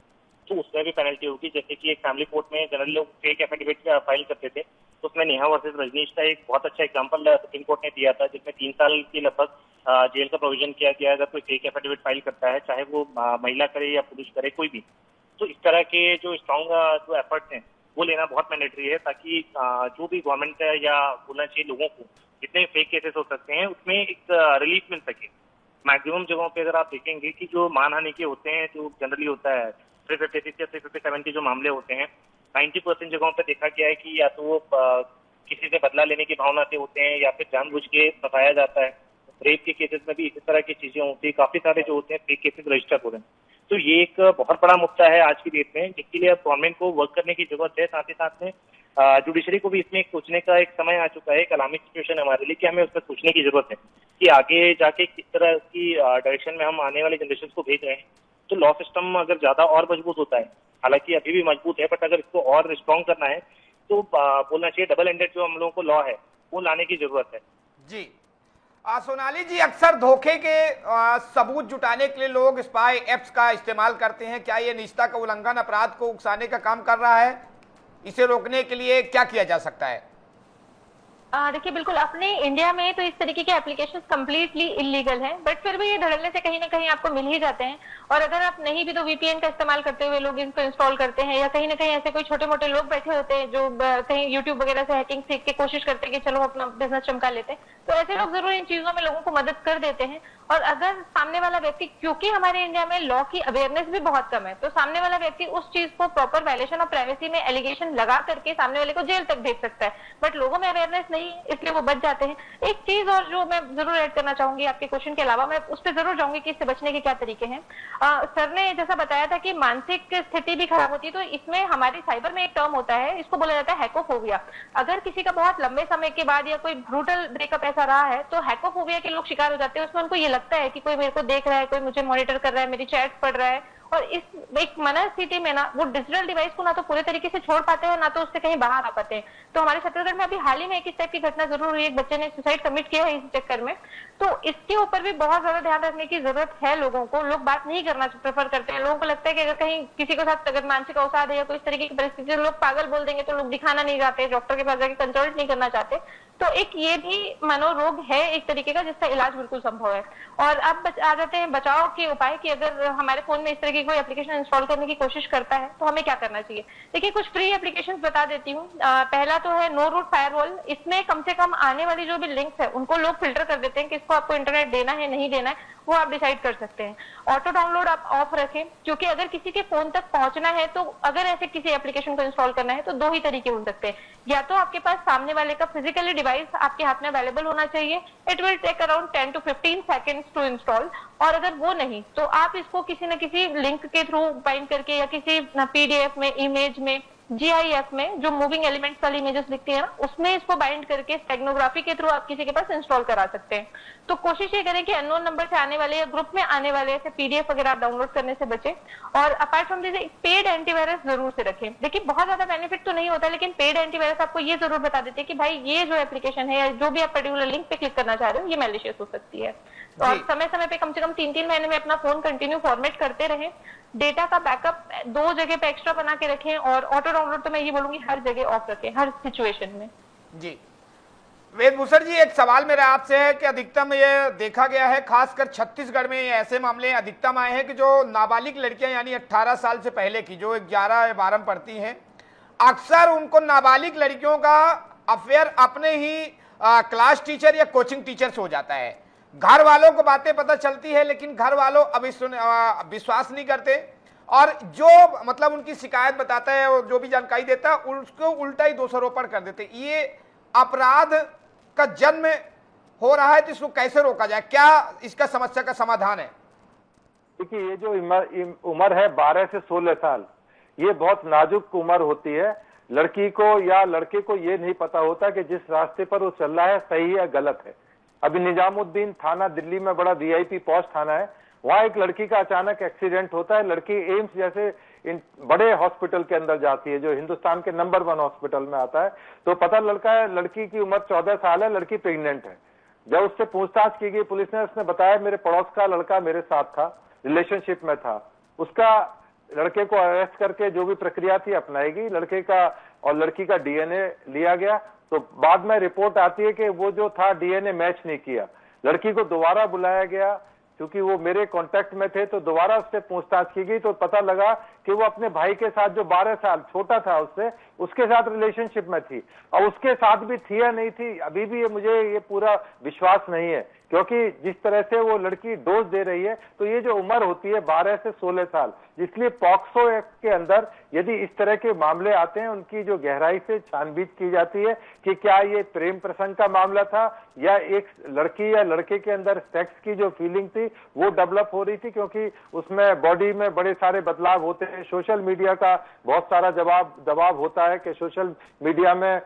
तो उसमें भी पेनल्टी होगी। जैसे कि एक फैमिली कोर्ट में जनरली लोग फेक एफिडेविट फाइल करते थे, तो उसमें नेहा वर्सेस रजनीश का एक बहुत अच्छा एग्जांपल सुप्रीम कोर्ट ने दिया था, जिसमें 3 साल की लगभग जेल का प्रोविजन किया गया अगर कोई फेक एफिडेविट फाइल करता है, चाहे वो महिला करे या पुरुष करे, कोई भी। तो इस तरह के जो स्ट्रॉन्ग जो एफर्ट्स हैं वो लेना बहुत मैंडेटरी है, ताकि जो भी गवर्नमेंट है या बोलना चाहिए लोगों को जितने फेक केसेस हो सकते हैं उसमें एक रिलीफ मिल सके। मैक्सिमम जगहों पे अगर आप देखेंगे कि जो मानहानि के होते हैं, जो जनरली होता है 356 या 357 के जो मामले होते हैं, 90% जगहों पे देखा गया है कि या तो वो किसी से बदला लेने की भावना से होते हैं या फिर जानबूझ के फंसाया जाता है। रेप के केसेस में भी इसी तरह की चीजें होती है, काफी सारे जो होते हैं फेक केसेस रजिस्टर हो रहे हैं। तो ये एक बहुत बड़ा मुद्दा है आज की डेट में, जिसके लिए अब गवर्नमेंट को वर्क करने की जरूरत है। साथ ही साथ में जुडिशरी को भी इसमें सोचने का एक समय आ चुका है, एक अलार्मिंग सिचुएशन हमारे लिए, कि हमें उसमें सोचने की जरूरत है कि आगे जाके किस तरह की डायरेक्शन में हम आने वाले जनरेशन को भेज रहे हैं। तो लॉ सिस्टम अगर ज्यादा और मजबूत होता है, हालांकि अभी भी मजबूत है, बट अगर इसको और स्ट्रॉन्ग करना है तो बोलना चाहिए डबल एंडेड जो हम लोगों को लॉ है वो लाने की जरूरत है। जी सोनाली जी, अक्सर धोखे के सबूत जुटाने के लिए लोग स्पाई एप्स का इस्तेमाल करते हैं। क्या ये निजता का उल्लंघन अपराध को उकसाने का काम कर रहा है? इसे रोकने के लिए क्या किया जा सकता है? देखिए, बिल्कुल अपने इंडिया में तो इस तरीके के एप्लीकेशन कंप्लीटली इलीगल हैं, बट फिर भी ये धड़ल्ले से कहीं ना कहीं आपको मिल ही जाते हैं। और अगर आप नहीं भी तो वीपीएन का इस्तेमाल करते हुए लोग इनको इंस्टॉल करते हैं, या कहीं ना कहीं ऐसे कोई छोटे मोटे लोग बैठे होते हैं जो कहीं यूट्यूब वगैरह से हैकिंग सीख के कोशिश करते हैं कि चलो अपना बिजनेस चमका लेते हैं। तो ऐसे लोग जरूर इन चीजों में लोगों को मदद कर देते हैं। और अगर सामने वाला व्यक्ति, क्योंकि हमारे इंडिया में लॉ की अवेयरनेस भी बहुत कम है, तो सामने वाला व्यक्ति उस चीज को प्रॉपर वायलेशन ऑफ प्राइवेसी में एलिगेशन लगा करके सामने वाले को जेल तक भेज सकता है। बट लोगों में अवेयरनेस नहीं है, इसलिए वो बच जाते हैं। एक चीज और जो मैं जरूर ऐड करना चाहूंगी आपके क्वेश्चन के अलावा, मैं उस पर जरूर जाऊंगी कि इससे बचने के क्या तरीके हैं। सर ने जैसा बताया था कि मानसिक स्थिति भी खराब होती है, तो इसमें हमारी साइबर में एक टर्म होता है, इसको बोला जाता है हैकोफोबिया। अगर किसी का बहुत लंबे समय के बाद या कोई ब्रूटल ब्रेकअप ऐसा रहा है तो हैकोफोबिया के लोग शिकार हो जाते हैं। उसमें उनको ये लगता है कि कोई मेरे को देख रहा है, कोई मुझे मॉनिटर कर रहा है, मेरी चैट पढ़ रहा है, और इस एक मनस्थिति में ना वो डिजिटल डिवाइस को ना तो पूरे तरीके से छोड़ पाते हैं, ना तो उससे कहीं बाहर आ पाते हैं। तो हमारे छत्तीसगढ़ में अभी हाल ही में एक इस टाइप की घटना जरूर हुई, एक बच्चे ने सुसाइड कमिट किया है इस चक्कर में। तो इसके ऊपर भी बहुत ज्यादा ध्यान रखने की जरूरत है लोगों को। लोग बात नहीं करना प्रेफर करते हैं, लोगों को लगता है कि अगर कहीं किसी के साथ अगर मानसिक अवसाद है या कोई इस तरीके की परिस्थिति, लोग पागल बोल देंगे तो लोग दिखाना नहीं चाहते, डॉक्टर के पास जाके कंसल्ट नहीं करना चाहते। तो एक ये भी मनोरोग है एक तरीके का, जिसका इलाज बिल्कुल संभव है। और अब आ जाते हैं बचाव के उपाय कि अगर हमारे फोन में इस तरह की कोई एप्लीकेशन इंस्टॉल करने की कोशिश करता है तो हमें क्या करना चाहिए। देखिए कुछ फ्री एप्लीकेशंस बता देती हूँ। पहला तो है नो रूट फायरवॉल। इसमें कम से कम आने वाली जो भी लिंक्स है उनको लोग फिल्टर कर देते हैं कि इसको आपको इंटरनेट देना है नहीं देना है, वो आप डिसाइड कर सकते हैं। ऑटो डाउनलोड आप ऑफ रखें, क्योंकि अगर किसी के फोन तक पहुंचना है तो अगर ऐसे किसी एप्लीकेशन को इंस्टॉल करना है तो दो ही तरीके हो सकते हैं। या तो आपके पास सामने वाले का फिजिकली डिवाइस आपके हाथ में अवेलेबल होना चाहिए, it will take around 10 to 15 seconds to install. और अगर वो नहीं तो आप इसको किसी न किसी लिंक के थ्रू बाइंड करके या किसी पीडीएफ में, इमेज में, GIF में जो मूविंग एलिमेंट्स वाली इमेजेस दिखती है ना, उसमें इसको बाइंड करके स्टेगनोग्राफी के थ्रू आप किसी के पास इंस्टॉल करा सकते हैं। तो कोशिश ये करें कि अननोन नंबर से आने वाले या ग्रुप में आने वाले ऐसे PDF वगैरह आप डाउनलोड करने से बचें। और अपार्ट फ्रॉम दिस एक पेड एंटीवायरस जरूर से रखें। देखिए बहुत ज्यादा बेनिफिट तो नहीं होता, लेकिन पेड एंटीवायरस आपको ये जरूर बता देते हैं कि भाई ये जो एप्लीकेशन है या जो भी आप पर्टिकुलर लिंक पे क्लिक करना चाह रहे हो ये मैलिशियस हो सकती है। और समय समय पे कम से कम 3-3 महीने में अपना फोन कंटिन्यू फॉर्मेट करते रहें। डेटा का बैकअप 2 जगह पे एक्स्ट्रा बना के रखें। और ऑटो डाउनलोड तो मैं ये बोलूंगी हर जगह ऑफ रखें, हर सिचुएशन में। जी वेदभूषण जी, एक सवाल मेरा आपसे है कि अधिकतम ये देखा गया है, खासकर छत्तीसगढ़ में ऐसे मामले अधिकतम आए हैं कि जो नाबालिग लड़कियां यानी 18 साल से पहले की जो 11 या 12 में पढ़ती हैं, अक्सर उनको नाबालिग लड़कियों का अफेयर अपने ही क्लास टीचर या कोचिंग टीचर से हो जाता है। घर वालों को बातें पता चलती है लेकिन घर वालों अभी विश्वास नहीं करते, और जो मतलब उनकी शिकायत बताता है और जो भी जानकारी देता है उसको उल्टा ही दोषारोपण कर देते। ये अपराध का जन्म हो रहा है, तो इसको कैसे रोका जाए, क्या इसका समस्या का समाधान है? देखिए ये जो उम्र है 12 से 16 साल, ये बहुत नाजुक उम्र होती है। लड़की को या लड़के को ये नहीं पता होता कि जिस रास्ते पर वो चल रहा है सही है गलत है। अभी निजामुद्दीन थाना दिल्ली में बड़ा VIP पॉश थाना है, वहां एक लड़की का अचानक एक्सीडेंट होता है। लड़की एम्स जैसे इन बड़े हॉस्पिटल के अंदर जाती है जो हिंदुस्तान के नंबर 1 हॉस्पिटल में आता है। तो पता लड़का है, लड़की की उम्र 14 साल है, लड़की प्रेग्नेंट है। जब उससे पूछताछ की गई पुलिस ने, उसने बताया मेरे पड़ोस का लड़का मेरे साथ था, रिलेशनशिप में था। उसका लड़के को अरेस्ट करके जो भी प्रक्रिया थी अपनाएगी। लड़के का और लड़की का DNA लिया गया, तो बाद में रिपोर्ट आती है कि वो जो था DNA मैच नहीं किया। लड़की को दोबारा बुलाया गया, क्योंकि वो मेरे कांटेक्ट में थे, तो दोबारा उससे पूछताछ की गई तो पता लगा कि वो अपने भाई के साथ जो 12 साल छोटा था उससे, उसके साथ रिलेशनशिप में थी। और उसके साथ भी थी या नहीं थी अभी भी मुझे ये पूरा विश्वास नहीं है, क्योंकि जिस तरह से वो लड़की डोज दे रही है, तो ये जो उम्र होती है 12 से 16 साल, इसलिए पॉक्सो एक्ट के अंदर यदि इस तरह के मामले आते हैं उनकी जो गहराई से छानबीन की जाती है कि क्या ये प्रेम प्रसंग का मामला था या एक लड़की या लड़के के अंदर सेक्स की जो फीलिंग थी वो डेवलप हो रही थी, क्योंकि उसमें बॉडी में बड़े सारे बदलाव होते हैं। सोशल मीडिया का बहुत सारा दबाव होता है कि सोशल मीडिया में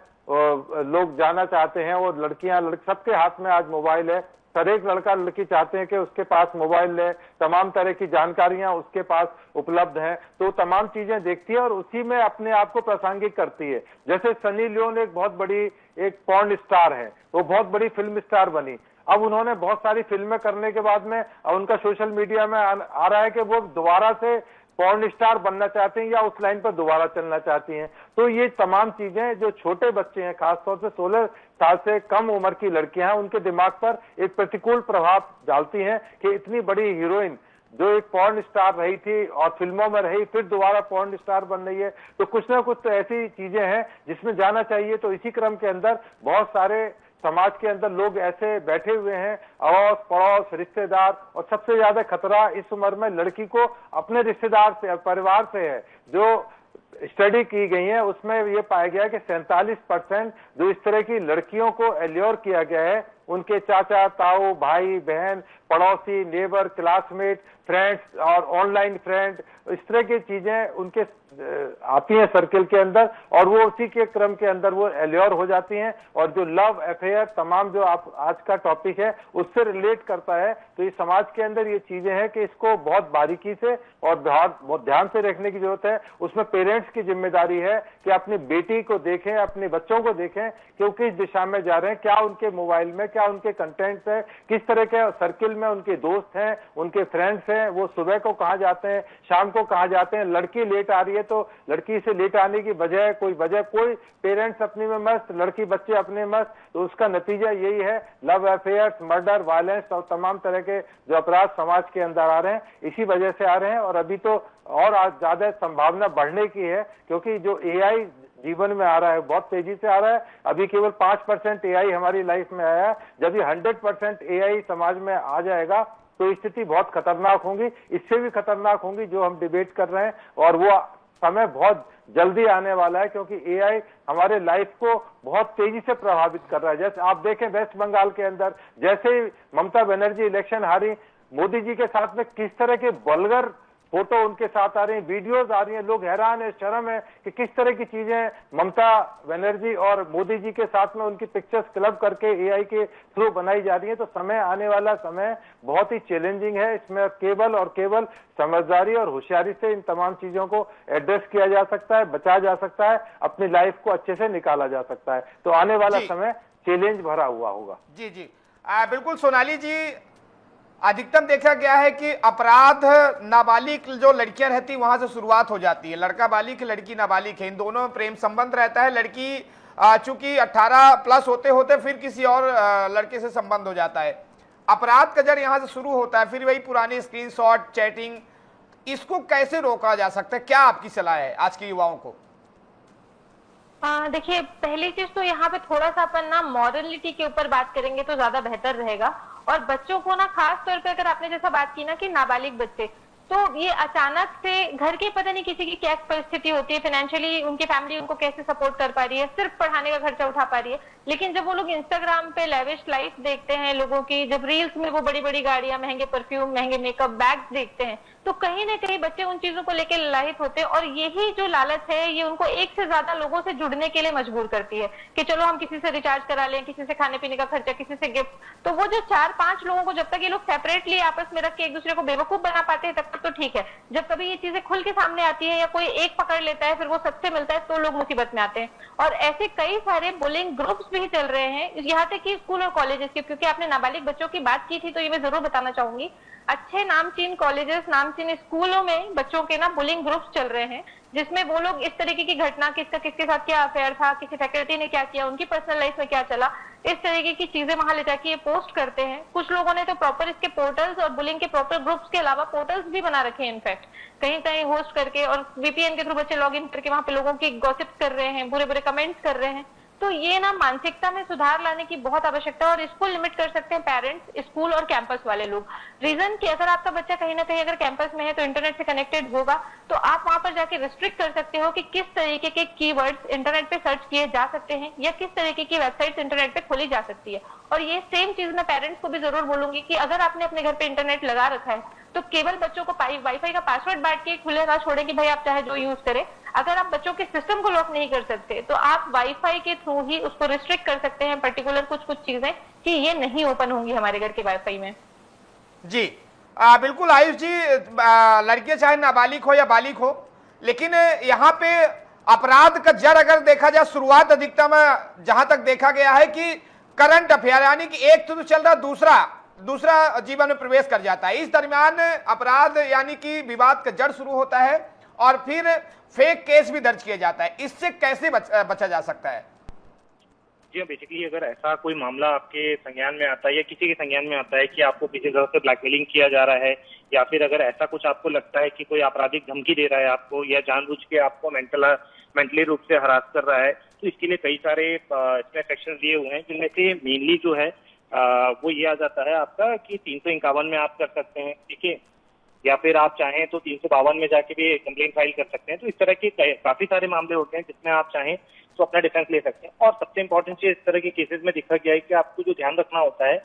लोग जाना चाहते हैं, और लड़कियां सबके हाथ में आज मोबाइल है। हर एक लड़का लड़की चाहते हैं कि उसके पास मोबाइल है, तमाम तरह की जानकारियां उसके पास उपलब्ध हैं, तो तमाम चीजें देखती है और उसी में अपने आप को प्रासंगिक करती है। जैसे सनी लियोन एक बहुत बड़ी एक पॉर्न स्टार है, वो बहुत बड़ी फिल्म स्टार बनी। अब उन्होंने बहुत सारी फिल्में करने के बाद में उनका सोशल मीडिया में आ रहा है कि वो दोबारा से पॉर्न स्टार बनना चाहते हैं या उस लाइन पर दोबारा चलना चाहती हैं। तो ये तमाम चीजें जो छोटे बच्चे हैं, खासतौर से 16 साल से कम उम्र की लड़कियां हैं, उनके दिमाग पर एक प्रतिकूल प्रभाव डालती हैं कि इतनी बड़ी हीरोइन जो एक पॉर्न स्टार रही थी और फिल्मों में रही, फिर दोबारा पॉर्न स्टार बन रही है। तो कुछ ना कुछ तो ऐसी चीजें हैं जिसमें जाना चाहिए। तो इसी क्रम के अंदर बहुत सारे समाज के अंदर लोग ऐसे बैठे हुए हैं, अड़ोस पड़ोस रिश्तेदार, और सबसे ज्यादा खतरा इस उम्र में लड़की को अपने रिश्तेदार से, परिवार से है। जो स्टडी की गई है उसमें ये पाया गया कि 47% जो इस तरह की लड़कियों को एल्योर किया गया है, उनके चाचा ताऊ भाई बहन पड़ोसी नेबर क्लासमेट फ्रेंड्स और ऑनलाइन फ्रेंड, इस तरह की चीजें उनके आती हैं सर्किल के अंदर, और वो उसी के क्रम के अंदर वो एल्योर हो जाती हैं। और जो लव अफेयर तमाम जो आप आज का टॉपिक है उससे रिलेट करता है। तो ये समाज के अंदर ये चीजें हैं कि इसको बहुत बारीकी से और बहुत ध्यान से रखने की जरूरत है। उसमें पेरेंट्स की जिम्मेदारी है कि अपनी बेटी को देखें, अपने बच्चों को देखें कि वो किस दिशा में जा रहे हैं, क्या उनके मोबाइल में, क्या उनके कंटेंट्स है, किस तरह के सर्किल में उनके दोस्त हैं, उनके फ्रेंड्स हैं, वो सुबह को कहाँ जाते हैं, शाम को कहाँ जाते हैं। लड़की लेट आ रही है तो लड़की से लेट आने की वजह कोई पेरेंट्स अपने में मस्त, लड़की बच्चे अपने मस्त, तो उसका नतीजा यही है लव अफेयर्स, मर्डर, वायलेंस और तमाम तरह के जो अपराध समाज के अंदर आ रहे हैं, इसी वजह से आ रहे हैं। और अभी तो और ज्यादा संभावना बढ़ने की है, क्योंकि जो एआई जीवन में आ रहा है बहुत तेजी से आ रहा है। अभी केवल 5% एआई हमारी लाइफ में आया है। जब ये 100% एआई समाज में आ जाएगा तो स्थिति बहुत खतरनाक होंगी, इससे भी खतरनाक होंगी जो हम डिबेट कर रहे हैं। और वो समय बहुत जल्दी आने वाला है, क्योंकि एआई हमारे लाइफ को बहुत तेजी से प्रभावित कर रहा है। जैसे आप देखें वेस्ट बंगाल के अंदर जैसे ही ममता बनर्जी इलेक्शन हारी, मोदी जी के साथ में किस तरह के वल्गर फोटो उनके साथ आ रही हैं, वीडियोस आ रही हैं, लोग हैरान है, शर्म है कि किस तरह की चीजें ममता बनर्जी और मोदी जी के साथ में उनकी पिक्चर्स क्लब करके एआई के थ्रू बनाई जा रही है। तो समय आने वाला समय बहुत ही चैलेंजिंग है। इसमें केवल और केवल समझदारी और होशियारी से इन तमाम चीजों को एड्रेस किया जा सकता है, बचाया जा सकता है, अपनी लाइफ को अच्छे से निकाला जा सकता है। तो आने वाला समय चैलेंज भरा हुआ होगा। जी जी बिल्कुल सोनाली जी, अधिकतम देखा गया है कि अपराध नाबालिग जो लड़कियां रहती वहां से शुरुआत हो जाती है। लड़का बालिग, लड़की नाबालिग है, इन दोनों में प्रेम संबंध रहता है। लड़की चूंकि 18 प्लस होते होते फिर किसी और लड़के से संबंध हो जाता है। अपराध का जड़ यहाँ से शुरू होता है, फिर वही पुरानी स्क्रीनशॉट, चैटिंग। इसको कैसे रोका जा सकता है, क्या आपकी सलाह है आज के युवाओं को? देखिए, पहली चीज तो यहाँ पे थोड़ा सा अपन ना मॉरलिटी के ऊपर बात करेंगे तो ज्यादा बेहतर रहेगा। और बच्चों को ना खास तौर पे, अगर आपने जैसा बात की ना कि नाबालिग बच्चे, तो ये अचानक से घर के पता नहीं किसी की क्या परिस्थिति होती है, फाइनेंशियली उनकी फैमिली उनको कैसे सपोर्ट कर पा रही है, सिर्फ पढ़ाने का खर्चा उठा पा रही है। लेकिन जब वो लोग इंस्टाग्राम पे लेविश लाइफ देखते हैं लोगों की, जब रील्स में वो बड़ी बड़ी गाड़ियां, महंगे परफ्यूम, महंगे मेकअप बैग्स देखते हैं, तो कहीं ना कहीं बच्चे उन चीजों को लेकर ललायित होते हैं। और यही जो लालच है ये उनको एक से ज्यादा लोगों से जुड़ने के लिए मजबूर करती है कि चलो हम किसी से रिचार्ज करा लें, किसी से खाने पीने का खर्चा, किसी से गिफ्ट। तो वो जो 4-5 लोगों को जब तक ये लोग सेपरेटली आपस में रख के एक दूसरे को बेवकूफ बना पाते हैं तब तक तो ठीक है। जब कभी ये चीजें खुल के सामने आती है या कोई एक पकड़ लेता है, फिर वो सबसे मिलता है, तो लोग मुसीबत में आते हैं। और ऐसे कई सारे बुलिंग ग्रुप्स भी चल रहे हैं, यहाँ तक कि स्कूल और कॉलेजेस के। क्योंकि आपने नाबालिग बच्चों की बात की थी तो ये मैं जरूर बताना चाहूंगी, अच्छे नामचीन कॉलेजेस, नामचीन स्कूलों में बच्चों के ना बुलिंग ग्रुप्स चल रहे हैं, जिसमें वो लोग इस तरीके की घटना, किसका किसके साथ क्या अफेयर था, किसी फैकल्टी ने क्या किया, उनकी पर्सनल लाइफ में क्या चला, इस तरीके की चीजें वहां ले जाके ये पोस्ट करते हैं। कुछ लोगों ने तो प्रॉपर इसके पोर्टल्स और बुलिंग के प्रॉपर ग्रुप्स के अलावा पोर्टल्स भी बना रखे हैं, इनफैक्ट कहीं कहीं होस्ट करके, और वीपीएन के थ्रू बच्चे लॉग इन करके वहां पे लोगों की गॉसिप कर रहे हैं, बुरे बुरे कमेंट्स कर रहे हैं। तो ये ना मानसिकता में सुधार लाने की बहुत आवश्यकता है, और इसको लिमिट कर सकते हैं पेरेंट्स, स्कूल और कैंपस वाले लोग। रीजन कि अगर आपका बच्चा कहीं ना कहीं अगर कैंपस में है तो इंटरनेट से कनेक्टेड होगा, तो आप वहां पर जाके रिस्ट्रिक्ट कर सकते हो कि किस तरीके के कीवर्ड्स इंटरनेट पे सर्च किए जा सकते हैं या किस तरीके की वेबसाइट्स इंटरनेट पे खोली जा सकती है। और ये सेम चीज मैं पेरेंट्स को भी जरूर बोलूंगी कि अगर आपने अपने घर पे इंटरनेट लगा रखा है तो केवल बच्चों को वाईफाई का पासवर्ड बांट के खुले ना छोड़े कि भाई आप चाहे जो यूज करें। अगर आप बच्चों के सिस्टम को लॉक नहीं कर सकते तो आप वाईफाई के थ्रू ही उसको रिस्ट्रिक्ट कर सकते हैं, पर्टिकुलर कुछ चीजें कि ये नहीं ओपन होंगी हमारे घर के वाईफाई में। जी बिल्कुल आयुष जी, लड़के चाहे नाबालिग हो या बालिग हो, लेकिन यहाँ पे अपराध का जड़ अगर देखा जाए, शुरुआत अधिकतम जहां तक देखा गया है कि करंट अफेयर, यानी कि एक तो चल रहा, दूसरा जीवन में प्रवेश कर जाता है। इस दरमियान अपराध यानी कि विवाद का जड़ शुरू होता है और फिर फेक केस भी दर्ज किया जाता है। इससे कैसे बचा जा सकता है? जी, बेसिकली अगर ऐसा कोई मामला आपके संज्ञान में आता है या किसी के संज्ञान में आता है कि आपको किसी तरह से ब्लैकमेलिंग किया जा रहा है, या फिर अगर ऐसा कुछ आपको लगता है कि कोई आपराधिक धमकी दे रहा है आपको, या जानबूझ के आपको मेंटली रूप से हरास कर रहा है, तो इसके लिए कई सारे इसमें सेक्शन दिए हुए हैं, जिनमें से मेनली जो है वो ये आ जाता है आपका कि 351 में आप कर सकते हैं, ठीक है, या फिर आप चाहें तो 352 में जाके भी कंप्लेंट फाइल कर सकते हैं। तो इस तरह के काफी सारे मामले होते हैं जिसमें आप चाहें तो अपना डिफेंस ले सकते हैं। और सबसे इंपॉर्टेंट चीज इस तरह के केसेस में देखा गया है कि आपको जो ध्यान रखना होता है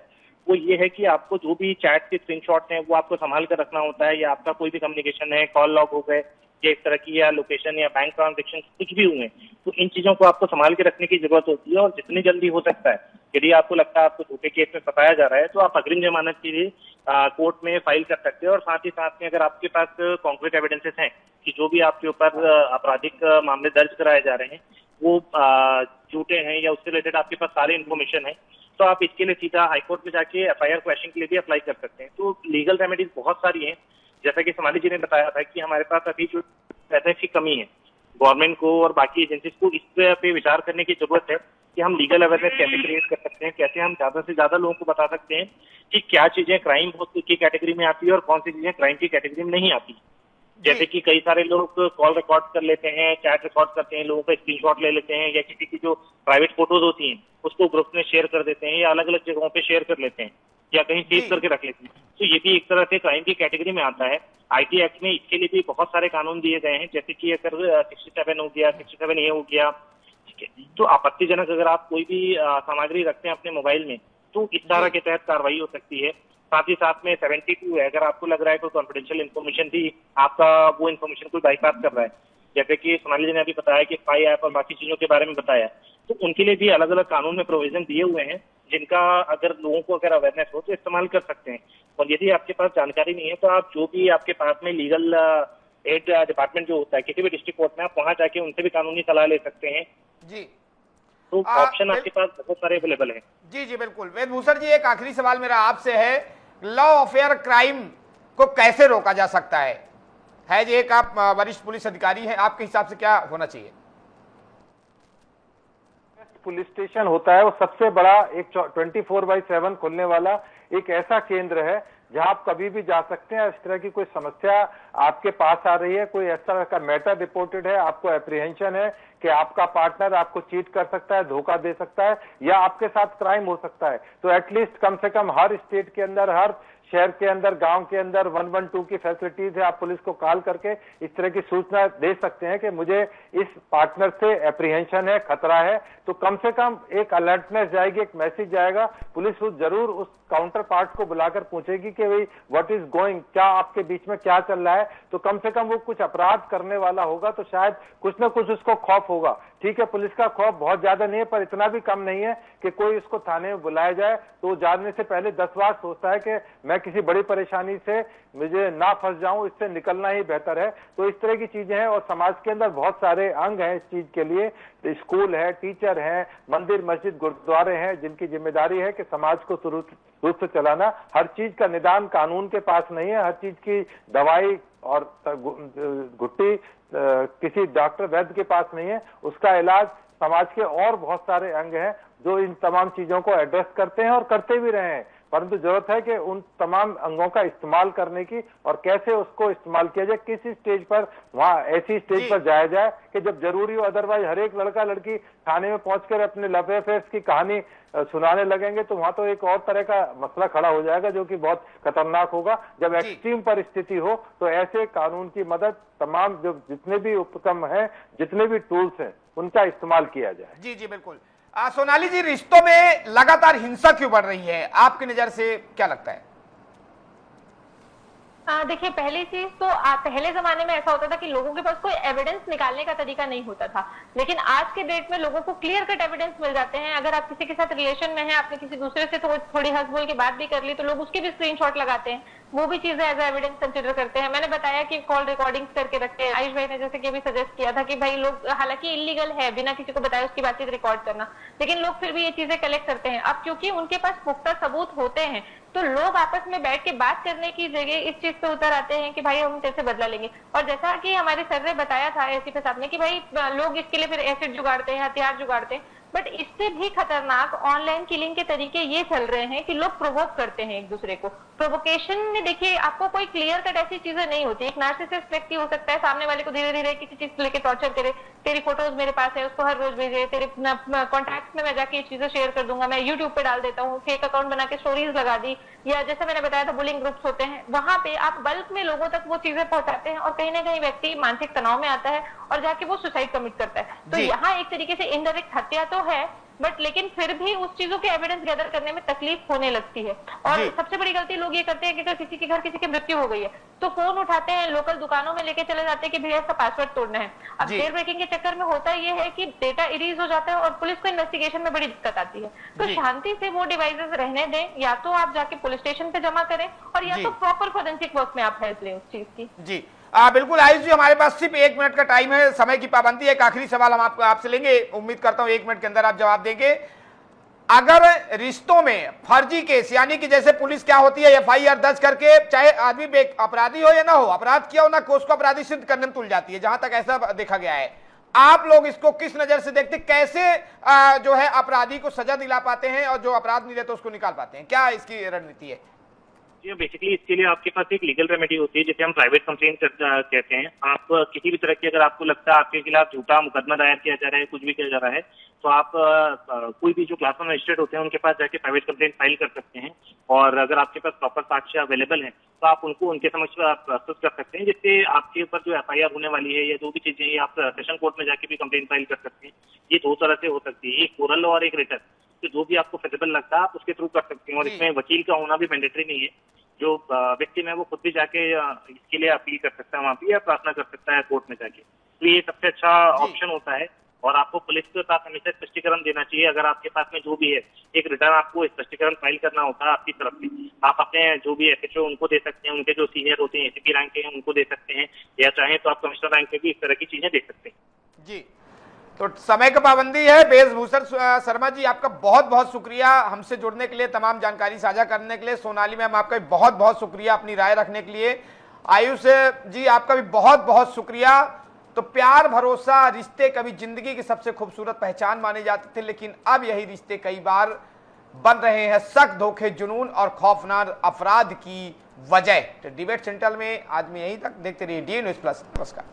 वो ये है कि आपको जो भी चैट के स्क्रीनशॉट हैं वो आपको संभाल कर रखना होता है, या आपका कोई भी कम्युनिकेशन है, कॉल लॉग हो गए या इस तरह की, या लोकेशन या बैंक ट्रांजेक्शन कुछ भी हुए, तो इन चीजों को आपको संभाल के रखने की जरूरत होती है। और जितनी जल्दी हो सकता है, यदि आपको लगता है आपको झूठे केस में फंसाया जा रहा है, तो आप अग्रिम जमानत के लिए कोर्ट में फाइल कर सकते हैं। और साथ ही साथ में अगर आपके पास कॉन्क्रीट एविडेंसेस हैं कि जो भी आपके ऊपर आपराधिक मामले दर्ज कराए जा रहे हैं वो झूठे हैं या उससे रिलेटेड आपके पास सारी इन्फॉर्मेशन है, तो आप इसके लिए सीधा हाईकोर्ट में जाके एफआईआर क्वैशिंग के लिए भी अप्लाई कर सकते हैं। तो लीगल रेमेडीज बहुत सारी हैं। जैसा कि सोनाली जी ने बताया था कि हमारे पास अभी जो पैसे की कमी है, गवर्नमेंट को और बाकी एजेंसीज को इस पे विचार करने की जरूरत है कि हम लीगल अवेयरनेस कैसे क्रिएट कर सकते हैं, कैसे हम ज्यादा से ज्यादा लोगों को बता सकते हैं कि क्या चीजें क्राइम की कैटेगरी में आती है और कौन सी चीजें क्राइम की कैटेगरी में नहीं आती। जैसे कि कई सारे लोग कॉल रिकॉर्ड कर लेते हैं, चैट रिकॉर्ड करते हैं, लोगों का स्क्रीनशॉट ले लेते हैं, या किसी की जो प्राइवेट फोटोज होती हैं उसको ग्रुप में शेयर कर देते हैं, या अलग अलग जगहों पे शेयर कर लेते हैं, या कहीं सेव करके रख लेते हैं। तो ये भी एक तरह से क्राइम की कैटेगरी में आता है। आईटी एक्ट में इसके लिए भी बहुत सारे कानून दिए गए हैं, जैसे कि अगर 67 हो गया, 67A हो गया, ठीक है। तो आपत्तिजनक अगर आप कोई भी सामग्री रखते हैं अपने मोबाइल में, तो इस तरह के तहत कार्रवाई हो सकती है। साथ ही साथ में 72 है, अगर आपको लग रहा है कोई कॉन्फिडेंशियल इन्फॉर्मेशन भी आपका वो इन्फॉर्मेशन कोई बाईपास कर रहा है, जैसे कि सोनाली जी ने अभी बताया कि स्पाई ऐप और बाकी चीजों के बारे में बताया, तो उनके लिए भी अलग अलग कानून में प्रोविजन दिए हुए हैं, जिनका अगर लोगों को अगर अवेयरनेस हो तो इस्तेमाल कर सकते हैं। और यदि आपके पास जानकारी नहीं है तो आप जो भी आपके पास में लीगल एड डिपार्टमेंट जो होता है किसी भी डिस्ट्रिक्ट कोर्ट में, आप वहां जाके उनसे भी कानूनी सलाह ले सकते हैं। जी, तो ऑप्शन आपके पास बहुत सारे अवेलेबल है। जी जी बिल्कुल। वेदभूषण जी, एक आखिरी सवाल मेरा आपसे है, लॉ अफेयर क्राइम को कैसे रोका जा सकता है जी? एक आप वरिष्ठ पुलिस अधिकारी हैं, आपके हिसाब से क्या होना चाहिए? पुलिस स्टेशन होता है वो सबसे बड़ा एक 24/7 खुलने वाला एक ऐसा केंद्र है जहां आप कभी भी जा सकते हैं। इस तरह की कोई समस्या आपके पास आ रही है, कोई इस तरह का मैटर रिपोर्टेड है, आपको एप्रीहेंशन है कि आपका पार्टनर आपको चीट कर सकता है, धोखा दे सकता है, या आपके साथ क्राइम हो सकता है, तो एटलीस्ट कम से कम हर स्टेट के अंदर, हर शहर के अंदर, गांव के अंदर 112 की फैसिलिटीज है। आप पुलिस को कॉल करके इस तरह की सूचना दे सकते हैं कि मुझे इस पार्टनर से एप्रीहेंशन है, खतरा है, तो कम से कम एक अलर्टनेस जाएगी, एक मैसेज जाएगा। पुलिस जरूर उस काउंटर पार्ट को बुलाकर पूछेगी कि भाई व्हाट इज गोइंग, क्या आपके बीच में क्या चल रहा है, तो कम से कम वो कुछ अपराध करने वाला होगा तो शायद कुछ ना कुछ उसको खौफ होगा। ठीक है, पुलिस का खौफ बहुत ज्यादा नहीं है, पर इतना भी कम नहीं है कि कोई उसको थाने में बुलाया जाए तो जाने से पहले 10 बार सोचता है कि मैं किसी बड़ी परेशानी से मुझे ना फंस जाऊं, इससे निकलना ही बेहतर है। तो इस तरह की चीजें हैं, और समाज के अंदर बहुत सारे अंग हैं इस चीज के लिए। स्कूल है, टीचर हैं, मंदिर मस्जिद गुरुद्वारे हैं, जिनकी जिम्मेदारी है कि समाज को सुरूप से चलाना। हर चीज का निदान कानून के पास नहीं है, हर चीज की दवाई और घुट्टी किसी डॉक्टर वैद्य के पास नहीं है, उसका इलाज समाज के और बहुत सारे अंग हैं जो इन तमाम चीजों को एड्रेस करते हैं और करते भी रहे हैं। परंतु जरूरत है कि उन तमाम अंगों का इस्तेमाल करने की, और कैसे उसको इस्तेमाल किया जाए, किसी स्टेज पर, वहां ऐसी स्टेज पर जाया जाए कि जब जरूरी हो। अदरवाइज हर एक लड़का लड़की थाने में पहुंचकर अपने लव अफेयर्स की कहानी सुनाने लगेंगे तो वहां तो एक और तरह का मसला खड़ा हो जाएगा जो कि बहुत खतरनाक होगा। जब एक्सट्रीम परिस्थिति हो तो ऐसे कानून की मदद तमाम जो जितने भी उपक्रम हैं, जितने भी टूल्स हैं, उनका इस्तेमाल किया जाए। जी जी बिल्कुल। सोनाली जी, रिश्तों में लगातार हिंसा क्यों बढ़ रही है, आपकी नजर से क्या लगता है? देखिए, पहली चीज तो पहले जमाने में ऐसा होता था कि लोगों के पास कोई एविडेंस निकालने का तरीका नहीं होता था, लेकिन आज के डेट में लोगों को क्लियर कट एविडेंस मिल जाते हैं। अगर आप किसी के साथ रिलेशन में हैं, आपने किसी दूसरे से थोड़ी हंस बोल के बात भी कर ली, तो लोग उसके भी स्क्रीनशॉट लगाते हैं, वो भी चीजें एज एविडेंस कंसिडर करते हैं। मैंने बताया कि कॉल रिकॉर्डिंग्स करके रखते हैं। आयुष भाई ने जैसे कि अभी सजेस्ट किया था कि भाई लोग, हालांकि इलीगल है बिना किसी को बताए उसकी बातचीत रिकॉर्ड करना, लेकिन लोग फिर भी ये चीजें कलेक्ट करते हैं। अब क्योंकि उनके पास पुख्ता सबूत होते हैं, तो लोग आपस में बैठ के बात करने की जगह इस चीज पे उतर आते हैं कि भाई हम तेरे से बदला लेंगे। और जैसा कि हमारे सर ने बताया था एसीपी साहब ने कि भाई लोग इसके लिए फिर एसिड जुगाड़ते हैं, हथियार जुगाड़ते हैं, बट इससे भी खतरनाक ऑनलाइन किलिंग के तरीके ये चल रहे हैं कि लोग प्रोवोक करते हैं एक दूसरे को। प्रोवोकेशन में देखिए, आपको कोई क्लियर कट ऐसी चीजें नहीं होती। एक नार्सिसिस्ट व्यक्ति हो सकता है सामने वाले को धीरे धीरे किसी चीज को लेकर टॉर्चर करे, तेरी फोटोज मेरे पास है, उसको हर रोज भेजे, तेरे कॉन्टैक्ट में मैं जाके ये चीजें शेयर कर दूंगा, मैं यूट्यूब पे डाल देता हूँ, फेक अकाउंट बना के स्टोरीज लगा दी, या जैसे मैंने बताया था बुलिंग ग्रुप्स होते हैं, वहां पे आप बल्क में लोगों तक वो चीजें पहुंचाते हैं, और कहीं ना कहीं व्यक्ति मानसिक तनाव में आता है और जाके वो सुसाइड कमिट करता है। तो यहाँ एक तरीके से इनडायरेक्ट हत्या तो है, बट लेकिन फिर भी उस चीजों के एविडेंस गैदर करने में तकलीफ होने लगती है। और जी। सबसे बड़ी गलती लोग ये करते हैं कि अगर किसी के घर किसी की मृत्यु हो गई है तो फोन उठाते हैं, लोकल दुकानों में लेके चले जाते हैं कि भैया इसका पासवर्ड तोड़ना है। अब जी। जेल ब्रेकिंग के चक्कर में होता ये है कि डेटा इरेज हो जाता है और पुलिस को इन्वेस्टिगेशन में बड़ी दिक्कत आती है। तो जी। शांति से वो डिवाइसेस रहने दें, या तो आप जाके पुलिस स्टेशन पे जमा करें और या जी। तो प्रॉपर फोरेंसिक वर्क में आप हेल्प लें उस चीज की। जी बिल्कुल आयुष जी, हमारे पास सिर्फ 1 मिनट का टाइम है, समय की पाबंदी है। एक आखिरी सवाल हम आपसे लेंगे, उम्मीद करता हूं 1 मिनट के अंदर आप जवाब देंगे। अगर रिश्तों में फर्जी केस, यानी कि जैसे पुलिस क्या होती है, एफआईआर दर्ज करके चाहे आदमी अपराधी हो या ना हो, अपराध किया हो ना, को उसको अपराधी सिद्ध करने में तुल जाती है, जहां तक ऐसा देखा गया है। आप लोग इसको किस नजर से देखते, कैसे जो है अपराधी को सजा दिला पाते हैं और जो अपराध नहीं रहता उसको निकाल पाते हैं, क्या इसकी रणनीति है? बेसिकली इसके लिए आपके पास एक लीगल रेमेडी होती है जिसे हम प्राइवेट कंप्लेंट कहते हैं। आप किसी भी तरह की, अगर आपको लगता है आपके खिलाफ झूठा मुकदमा दायर किया जा रहा है, कुछ भी किया जा रहा है, तो आप कोई भी जो क्लास 1 मजिस्ट्रेट होते हैं उनके पास जाके प्राइवेट कंप्लेंट फाइल कर सकते हैं। और अगर आपके पास प्रॉपर साक्ष्य अवेलेबल है तो आप उनको उनके समक्ष प्रस्तुत कर सकते हैं, जिससे आपके ऊपर जो एफआईआर होने वाली है या जो भी चीजें हैं, आप सेशन कोर्ट में जाके भी कंप्लेंट फाइल कर सकते हैं। ये 2 तरह से हो सकती है, एक ओरल और एक रिटन। तो जो भी आपको फेसिबल लगता है आप उसके थ्रू कर सकते हैं। और इसमें वकील का होना भी मैंडेटरी नहीं है। जो विक्टिम है वो खुद भी जाके इसके लिए अपील कर सकता है वहाँ पे, या प्रार्थना कर सकता है कोर्ट में जाके। तो ये सबसे अच्छा ऑप्शन होता है। और आपको पुलिस के पास हमेशा स्पष्टीकरण देना चाहिए। अगर आपके पास में जो भी है, एक रिटर्न आपको स्पष्टीकरण फाइल करना होता है आपकी तरफ से। आप अपने जो भी एसएचओ उनको दे सकते हैं, उनके जो सीनियर होते हैं एसीपी रैंक के हैं उनको दे सकते हैं, या चाहें तो आप कमिश्नर रैंक के भी इस तरह की चीजें दे सकते हैं। जी, तो समय का पाबंदी है। वेशभूषण शर्मा जी, आपका बहुत बहुत शुक्रिया हमसे जुड़ने के लिए, तमाम जानकारी साझा करने के लिए। सोनाली मैम, आपका भी बहुत बहुत शुक्रिया अपनी राय रखने के लिए। आयुष जी, आपका भी बहुत बहुत शुक्रिया। तो प्यार, भरोसा, रिश्ते कभी जिंदगी की सबसे खूबसूरत पहचान माने जाते थे, लेकिन अब यही रिश्ते कई बार बन रहे हैं शक, धोखे, जुनून और खौफनाक अपराध की वजह। तो डिबेट सेंटर में आज में यहीं तक। देखते रहिए DN News Plus। नमस्कार।